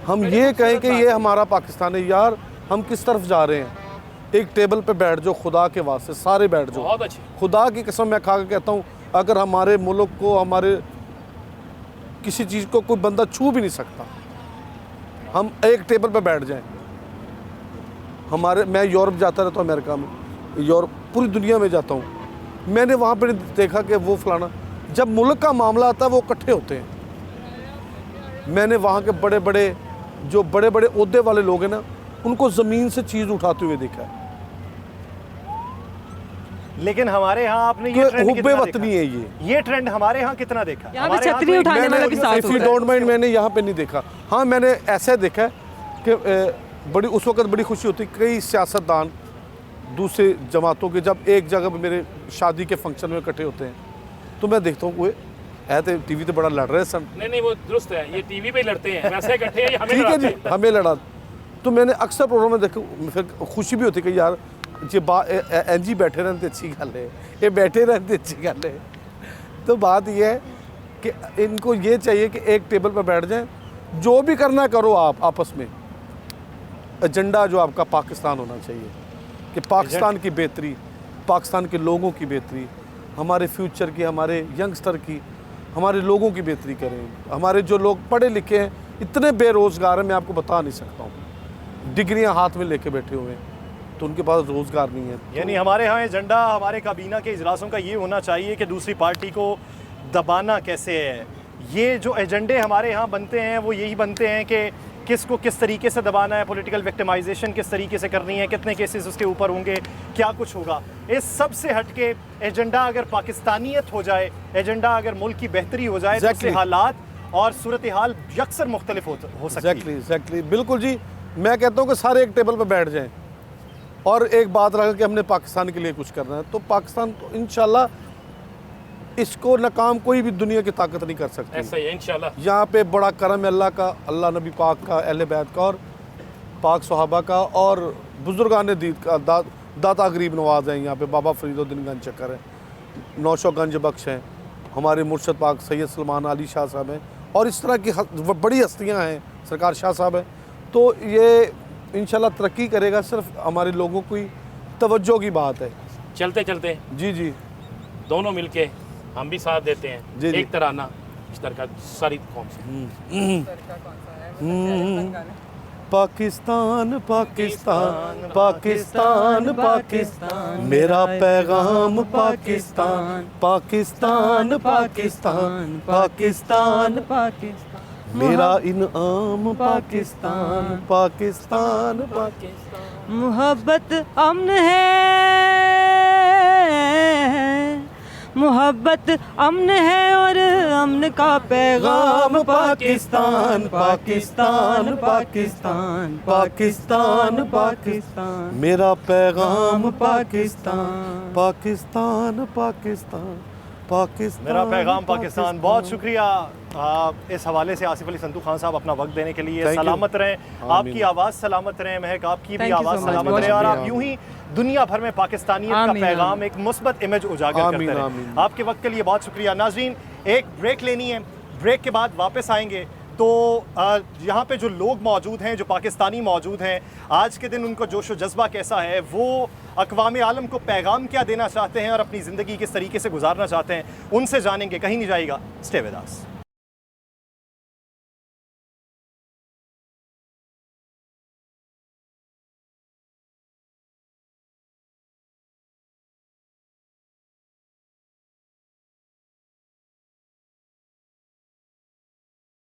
हम ये कहें कि ये हमारा पाकिस्तान है। यार हम किस तरफ जा रहे हैं? एक टेबल पे बैठ जाओ, खुदा के वास्ते सारे बैठ जाओ। बहुत अच्छे। खुदा की कसम मैं खा के कहता हूँ, अगर हमारे मुल्क को, हमारे किसी चीज़ को कोई बंदा छू भी नहीं सकता, हम एक टेबल पे बैठ जाएं। मैं यूरोप जाता रहता हूँ, अमेरिका में, यूरोप, पूरी दुनिया में जाता हूँ, मैंने वहाँ पर देखा कि वो फलाना, जब मुल्क का मामला आता है वो इकट्ठे होते हैं। मैंने वहाँ के बड़े बड़े ओहदे वाले लोग हैं ना, उनको ज़मीन से चीज़ उठाते हुए देखा है। लेकिन हमारे यहाँ आपने ये ट्रेंड हुब्बे कितना वतनी है ये ट्रेंड हमारे यहाँ कितना देखा? यहाँ पे हमारे यहाँ छतरी तो उठाने वाला भी साथ इफ यू होता है। डोंट माइंड, मैंने यहाँ पे नहीं देखा। हाँ, मैंने ऐसे देखा है कि उस वक्त बड़ी खुशी होती, कई सियासतदान दूसरे जमातों के जब एक जगह पे मेरे शादी के फंक्शन में इकट्ठे होते हैं, तो मैं देखता हूँ वो है तो टीवी पे बड़ा लड़ रहे हैं सन। नहीं वो दुरुस्त है, ये टीवी पे लड़ते हैं, वैसे इकट्ठे हैं, हमें ठीक है लड़ाते जी, हैं। हमें लड़ा। तो मैंने अक्सर प्रोग्राम में देखा, फिर खुशी भी होती कि यार ये एन जी बैठे रहते अच्छी गल है, ये बैठे रहते अच्छी गल है। तो बात यह है कि इनको ये चाहिए कि एक टेबल पर बैठ जाएं, जो भी करना करो आप आपस में, एजेंडा जो आपका पाकिस्तान होना चाहिए, कि पाकिस्तान की बेहतरी, पाकिस्तान के लोगों की बेहतरी, हमारे फ्यूचर की, हमारे यंगस्टर की, हमारे लोगों की बेहतरी करें। हमारे जो लोग पढ़े लिखे हैं, इतने बेरोज़गार हैं, मैं आपको बता नहीं सकता हूँ, डिग्रियां हाथ में लेके बैठे हुए हैं, तो उनके पास रोज़गार नहीं है। यानी हमारे यहाँ एजेंडा, हमारे काबीना के इजलासों का ये होना चाहिए कि दूसरी पार्टी को दबाना कैसे है। ये जो एजेंडे हमारे यहाँ बनते हैं वो यही बनते हैं कि किसको किस तरीके से दबाना है, पॉलिटिकल विक्टिमाइजेशन किस तरीके से करनी है, कितने केसेस उसके ऊपर होंगे, क्या कुछ होगा। इस सब से हट के एजेंडा अगर पाकिस्तानियत हो जाए, एजेंडा अगर मुल्क की बेहतरी हो जाए, तो उससे हालात और सूरत हाल यकसर मुख्तलिफ हो सकती है। एग्जैक्टली, बिल्कुल जी। मैं कहता हूँ कि सारे एक टेबल पर बैठ जाएं और एक बात रखा कि हमने पाकिस्तान के लिए कुछ करना है, तो पाकिस्तान तो इंशाल्लाह इसको नाकाम कोई भी दुनिया की ताकत नहीं कर सकती। ऐसा ही है इंशाल्लाह। यहाँ पे बड़ा करम है अल्लाह का, अल्लाह नबी पाक का, अहले बैत का और पाक सहाबा का और बुजुर्गान दीन का। दाता गरीब नवाज हैं यहाँ पे, बाबा फरीदुद्दीन गंज चक्कर है, नौशोगंज बख्श हैं, हमारे मुर्शद पाक सैयद सलमान अली शाह साहब हैं और इस तरह की बड़ी हस्तियाँ हैं, सरकार शाह साहब हैं। तो ये इंशाल्लाह तरक्की करेगा, सिर्फ हमारे लोगों की तवज्जो की बात है। चलते चलते जी जी दोनों मिलके हम भी साथ देते हैं। जी, जी। एक तराना इस तरह का सारी कौन सी पाकिस्तान पाकिस्तान पाकिस्तान पाकिस्तान, मेरा पैगाम पाकिस्तान पाकिस्तान पाकिस्तान पाकिस्तान पाकिस्तान, मेरा इनाम पाकिस्तान पाकिस्तान पाकिस्तान। मोहब्बत अमन है, मोहब्बत अमन है और अमन का पैगाम पाकिस्तान पाकिस्तान पाकिस्तान पाकिस्तान पाकिस्तान, मेरा पैगाम पाकिस्तान पाकिस्तान पाकिस्तान पाकिस्तान। मेरा पैगाम पाकिस्तान। बहुत शुक्रिया इस हवाले से आसिफ अली संतू खान साहब अपना वक्त देने के लिए। Thank you. सलामत रहें, आपकी आवाज़ सलामत रहे, महक आपकी भी Thank you so आवाज़ much. सलामत बहुत रहे और आप शुक्रिया। यूं ही दुनिया भर में पाकिस्तानियत का आमीन, पैगाम आमीन। एक मुस्बत इमेज उजागर आमीन, करते आमीन। रहें। आपके वक्त के लिए बहुत शुक्रिया। नाज़रीन, एक ब्रेक लेनी है, ब्रेक के बाद वापस आएंगे तो यहाँ पे जो लोग मौजूद हैं, जो पाकिस्तानी मौजूद हैं, आज के दिन उनको जोश व जज्बा कैसा है, वो अक़वाम आलम को पैगाम क्या देना चाहते हैं और अपनी ज़िंदगी किस तरीके से गुजारना चाहते हैं, उनसे जानेंगे। कहीं नहीं जाएगा, स्टे विद अस।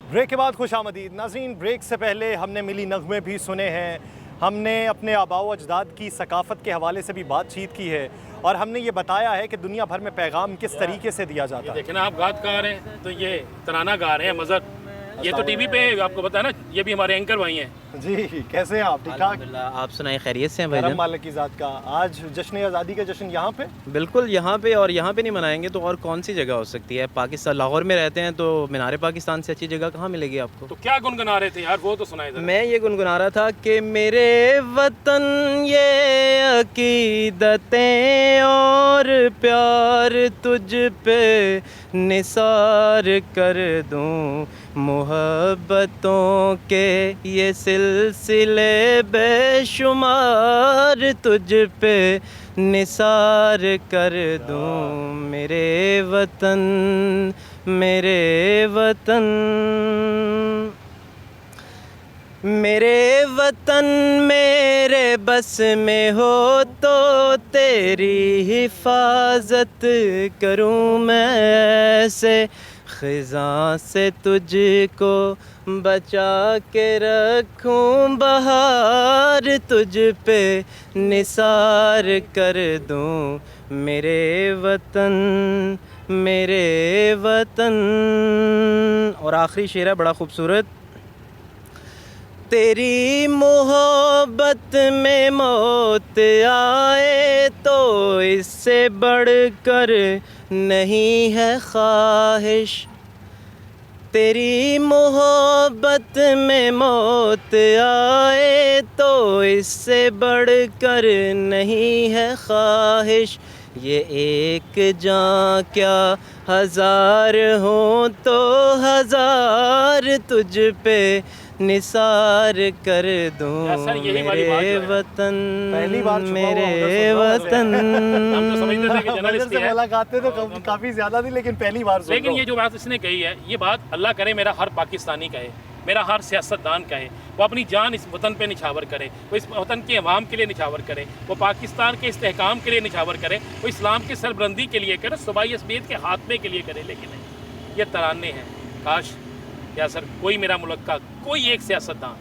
ब्रेक के बाद खुश आमदीद। नाज़रीन, ब्रेक से पहले हमने मिली नगमे भी सुने हैं, हमने अपने आबाओ अजदाद की सकाफ़त के हवाले से भी बातचीत की है और हमने ये बताया है कि दुनिया भर में पैगाम किस तरीके से दिया जाता है। देखें ना, आप गात गा रहे हैं तो ये तराना गा रहे हैं, मज़र ये तो टीवी पे आपको पता है ना, ये भी हमारे एंकर भाई हैं। जी, कैसे हैं आप? ठीक ठाक? अल्हम्दुलिल्लाह, आप सुनाए खैरियत से हैं करम भाईजान? मालिक की ज़ात का। आज जश्न आज़ादी का जश्न यहाँ पे? बिल्कुल यहाँ पे, और यहाँ पे नहीं मनाएंगे तो और कौन सी जगह हो सकती है? पाकिस्तान, लाहौर में रहते हैं तो मीनार पाकिस्तान से अच्छी जगह कहाँ मिलेगी आपको? तो क्या गुनगुना रहे थे यार, वो तो सुनाए थे। मैं ये गुनगुना रहा था कि मेरे वतन ये अकीदतें और प्यार तुझ पे निसार कर दूँ, मोहब्बतों के ये सिलसिले बेशुमार तुझ पे निसार कर दूँ, मेरे वतन मेरे वतन। मेरे वतन मेरे बस में हो तो तेरी हिफाजत करूँ मैं ऐसे, ख़िज़ां से तुझको बचा के रखूँ, बहार तुझ पे निसार कर दूँ, मेरे वतन मेरे वतन। और आखिरी शेर है बड़ा खूबसूरत। तेरी मोहब्बत में मौत आए तो इससे बढ़कर नहीं है ख्वाहिश, तेरी मोहब्बत में मौत आए तो इससे बढ़कर नहीं है ख्वाहिश, ये एक जान क्या हज़ार हों तो हज़ार तुझ पे निसार कर दूँ, यार सर, यही वाली बात मेरे जो है। वतन पहली बार छुपा हुआ मेरे हुआ वतन। हम तो समझते थे कि जर्नलिस्ट से ही है, मुलाकातें तो काफ़ी ज़्यादा थी, लेकिन पहली बार सुन लेकिन रहा ये हूँ। जो बात इसने कही है, ये बात अल्लाह करे मेरा हर पाकिस्तानी कहे, मेरा हर सियासतदान कहे, वो अपनी जान इस वतन पे निछावर करे, वो इस वतन के अवाम के लिए निछावर करे, वो पाकिस्तान के इस्तेहकाम के लिए निछावर करे, वो इस्लाम की सरबलंदी के लिए करे, सूबाई असमियत के खात्मे के लिए करे। लेकिन नहीं, ये तराने हैं। काश या सर कोई मेरा मुल्क का कोई एक सियासतदान,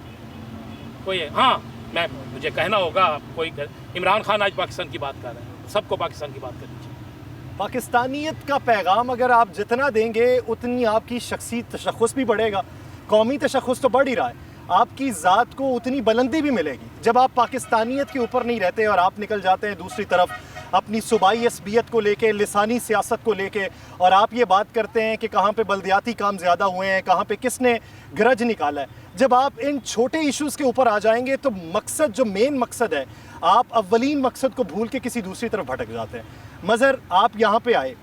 कोई हाँ मैं मुझे कहना होगा, कोई इमरान खान आज पाकिस्तान की बात कर रहे हैं, सबको पाकिस्तान की बात करनी चाहिए। पाकिस्तानियत का पैगाम अगर आप जितना देंगे उतनी आपकी शख्सी तशख़्ख़ुस भी बढ़ेगा, कौमी तशख़्ख़ुस तो बढ़ ही रहा है। आपकी ज़ात को उतनी बुलंदी भी मिलेगी। जब आप पाकिस्तानियत के ऊपर नहीं रहते और आप निकल जाते हैं दूसरी तरफ अपनी सूबाई असबियत को लेके, लिसानी सियासत को लेके, और आप ये बात करते हैं कि कहाँ पे बल्दियाती काम ज़्यादा हुए हैं, कहाँ पे किसने गरज निकाला है। जब आप इन छोटे इश्यूज़ के ऊपर आ जाएंगे तो मकसद, जो मेन मकसद है, आप अव्वलीन मकसद को भूल के किसी दूसरी तरफ भटक जाते हैं। मज़र, आप यहाँ पे आए,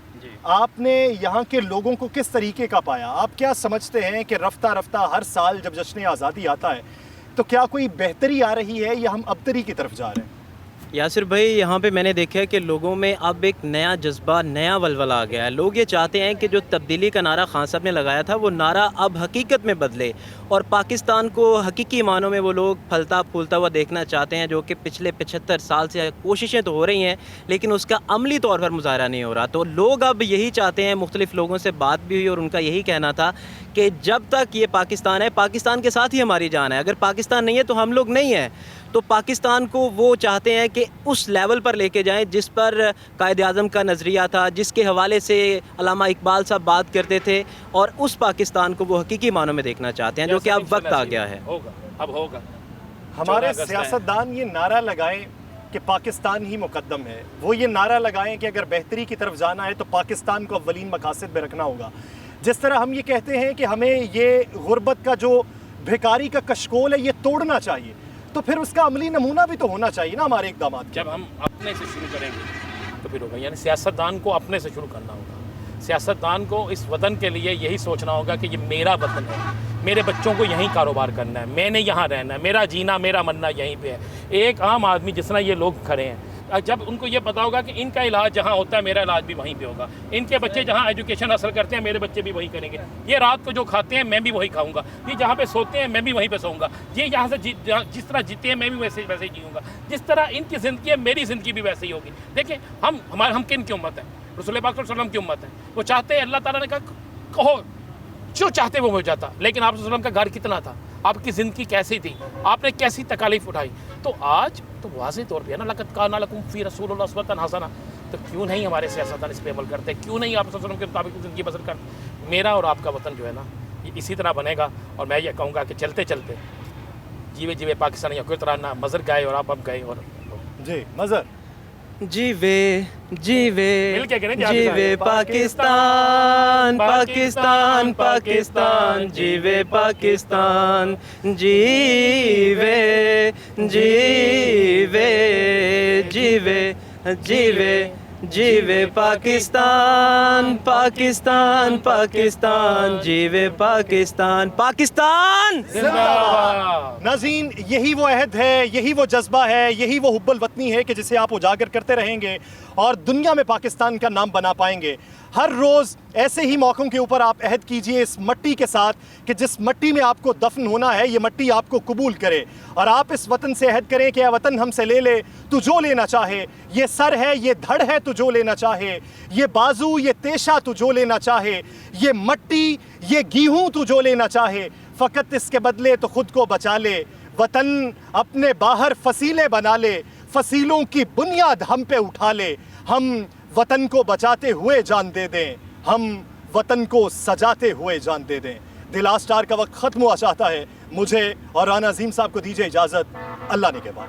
आपने यहाँ के लोगों को किस तरीके का पाया? आप क्या समझते हैं कि रफ्ता रफ्ता हर साल जब जश्न आज़ादी आता है तो क्या कोई बेहतरी आ रही है या हम अबतरी की तरफ जा रहे हैं? यासिर भाई, यहाँ पे मैंने देखा है कि लोगों में अब एक नया जज्बा, नया वलवला आ गया है। लोग ये चाहते हैं कि जो तब्दीली का नारा खान साहब ने लगाया था वो नारा अब हकीकत में बदले, और पाकिस्तान को हकीकी मानों में वो लोग फलता फूलता हुआ देखना चाहते हैं, जो कि पिछले 75 साल से कोशिशें तो हो रही हैं लेकिन उसका अमली तौर पर मुजाहरा नहीं हो रहा। तो लोग अब यही चाहते हैं। मुख्तलिफ लोगों से बात भी हुई और उनका यही कहना था कि जब तक ये पाकिस्तान है, पाकिस्तान के साथ ही हमारी जान है। अगर पाकिस्तान नहीं है तो हम लोग नहीं हैं। तो पाकिस्तान को वो चाहते हैं कि उस लेवल पर लेके जाएं जिस पर कायद आज़म का नज़रिया था, जिसके हवाले से अल्लामा इकबाल साहब बात करते थे, और उस पाकिस्तान को वो हकीकी मानों में देखना चाहते हैं, जो कि अब वक्त आ गया है। होगा, अब होगा। हमारे सियासतदान ये नारा लगाएं कि पाकिस्तान ही मुकद्दम है, वो ये नारा लगाएं कि अगर बेहतरी की तरफ जाना है तो पाकिस्तान को अव्वलीन मकासद में रखना होगा। जिस तरह हम ये कहते हैं कि हमें ये गुर्बत का जो भिखारी का कशकोल है ये तोड़ना चाहिए, तो फिर उसका अमली नमूना भी तो होना चाहिए ना हमारे इकदाम। जब हम अपने से शुरू करेंगे तो फिर होगा। यानी सियासतदान को अपने से शुरू करना होगा। सियासतदान को इस वतन के लिए यही सोचना होगा कि ये मेरा वतन है, मेरे बच्चों को यहीं कारोबार करना है, मैंने यहाँ रहना है, मेरा जीना मेरा मरना यहीं पे है। एक आम आदमी जिस तरह ये लोग खड़े हैं, जब उनको ये पता होगा कि इनका इलाज जहाँ होता है मेरा इलाज भी वहीं पे होगा, इनके बच्चे जहाँ एजुकेशन हासिल करते हैं मेरे बच्चे भी वही करेंगे, ये रात को जो खाते हैं मैं भी वही खाऊंगा, ये जहाँ पे सोते हैं मैं भी वहीं पे सोऊंगा, ये यहाँ से जिस तरह जीते हैं मैं भी वैसे ही जीऊँगा, जिस तरह इनकी ज़िंदगी है मेरी ज़िंदगी भी वैसे ही होगी। देखिए हम किन की उम्मत है? रसूल पाक सल्लल्लाहु अलैहि वसल्लम की उम्मत है। वो चाहते हैं, अल्लाह ताला ने कहा कहो जो चाहते वो हो जाता, लेकिन आप सल्लल्लाहु अलैहि वसल्लम का घर कितना था, आपकी ज़िंदगी कैसी थी, आपने कैसी तकालीफ उठाई। तो आज तो वाज़ेह तौर पे है ना, लक़द काना लकुम फ़ी रसूलिल्लाहि उस्वतुन हसना। तो क्यों नहीं हमारे सियासतदान इस पर अमल करते? क्यों नहीं आप सल्लल्लाहु अलैहि वसल्लम के मुताबिक ज़िंदगी बसर करते? मेरा और आपका वतन जो है ना ये इसी तरह बनेगा। और मैं ये कहूँगा कि चलते चलते जीवे जीवे पाकिस्तानी कोई तरह ना मज़र गए और आप अब गए। और जी मज़र, जीवे जीवे मिलके करें, जीवे पाकिस्तान पाकिस्तान पाकिस्तान, जीवे पाकिस्तान, जीवे जीवे जीवे जीवे जीवे पाकिस्तान पाकिस्तान पाकिस्तान, जीवे पाकिस्तान पाकिस्तान जिंदाबाद। नाज़रीन, यही वो अहद है, यही वो जज्बा है, यही वो हुब्बुल वतनी है कि जिसे आप उजागर करते रहेंगे और दुनिया में पाकिस्तान का नाम बना पाएंगे। हर रोज़ ऐसे ही मौक़ों के ऊपर आप अहद कीजिए इस मट्टी के साथ कि जिस मट्टी में आपको दफन होना है ये मट्टी आपको कबूल करे, और आप इस वतन से अहद करें कि वतन हमसे ले ले तू जो लेना चाहे, ये सर है ये धड़ है तू जो लेना चाहे, ये बाजू ये तेशा तू जो लेना चाहे, ये मट्टी ये गेहूँ तू जो लेना चाहे, फ़कत इसके बदले तो खुद को बचा ले। वतन अपने बाहर फसीले बना ले, फसीलों की बुनियाद हम पे उठा ले। हम वतन को बचाते हुए जान दे दें, हम वतन को सजाते हुए जान दे दें। द लास्ट स्टार का वक्त ख़त्म हुआ चाहता है। मुझे और राना अजीम साहब को दीजिए इजाज़त। अल्लाह ने के बाद।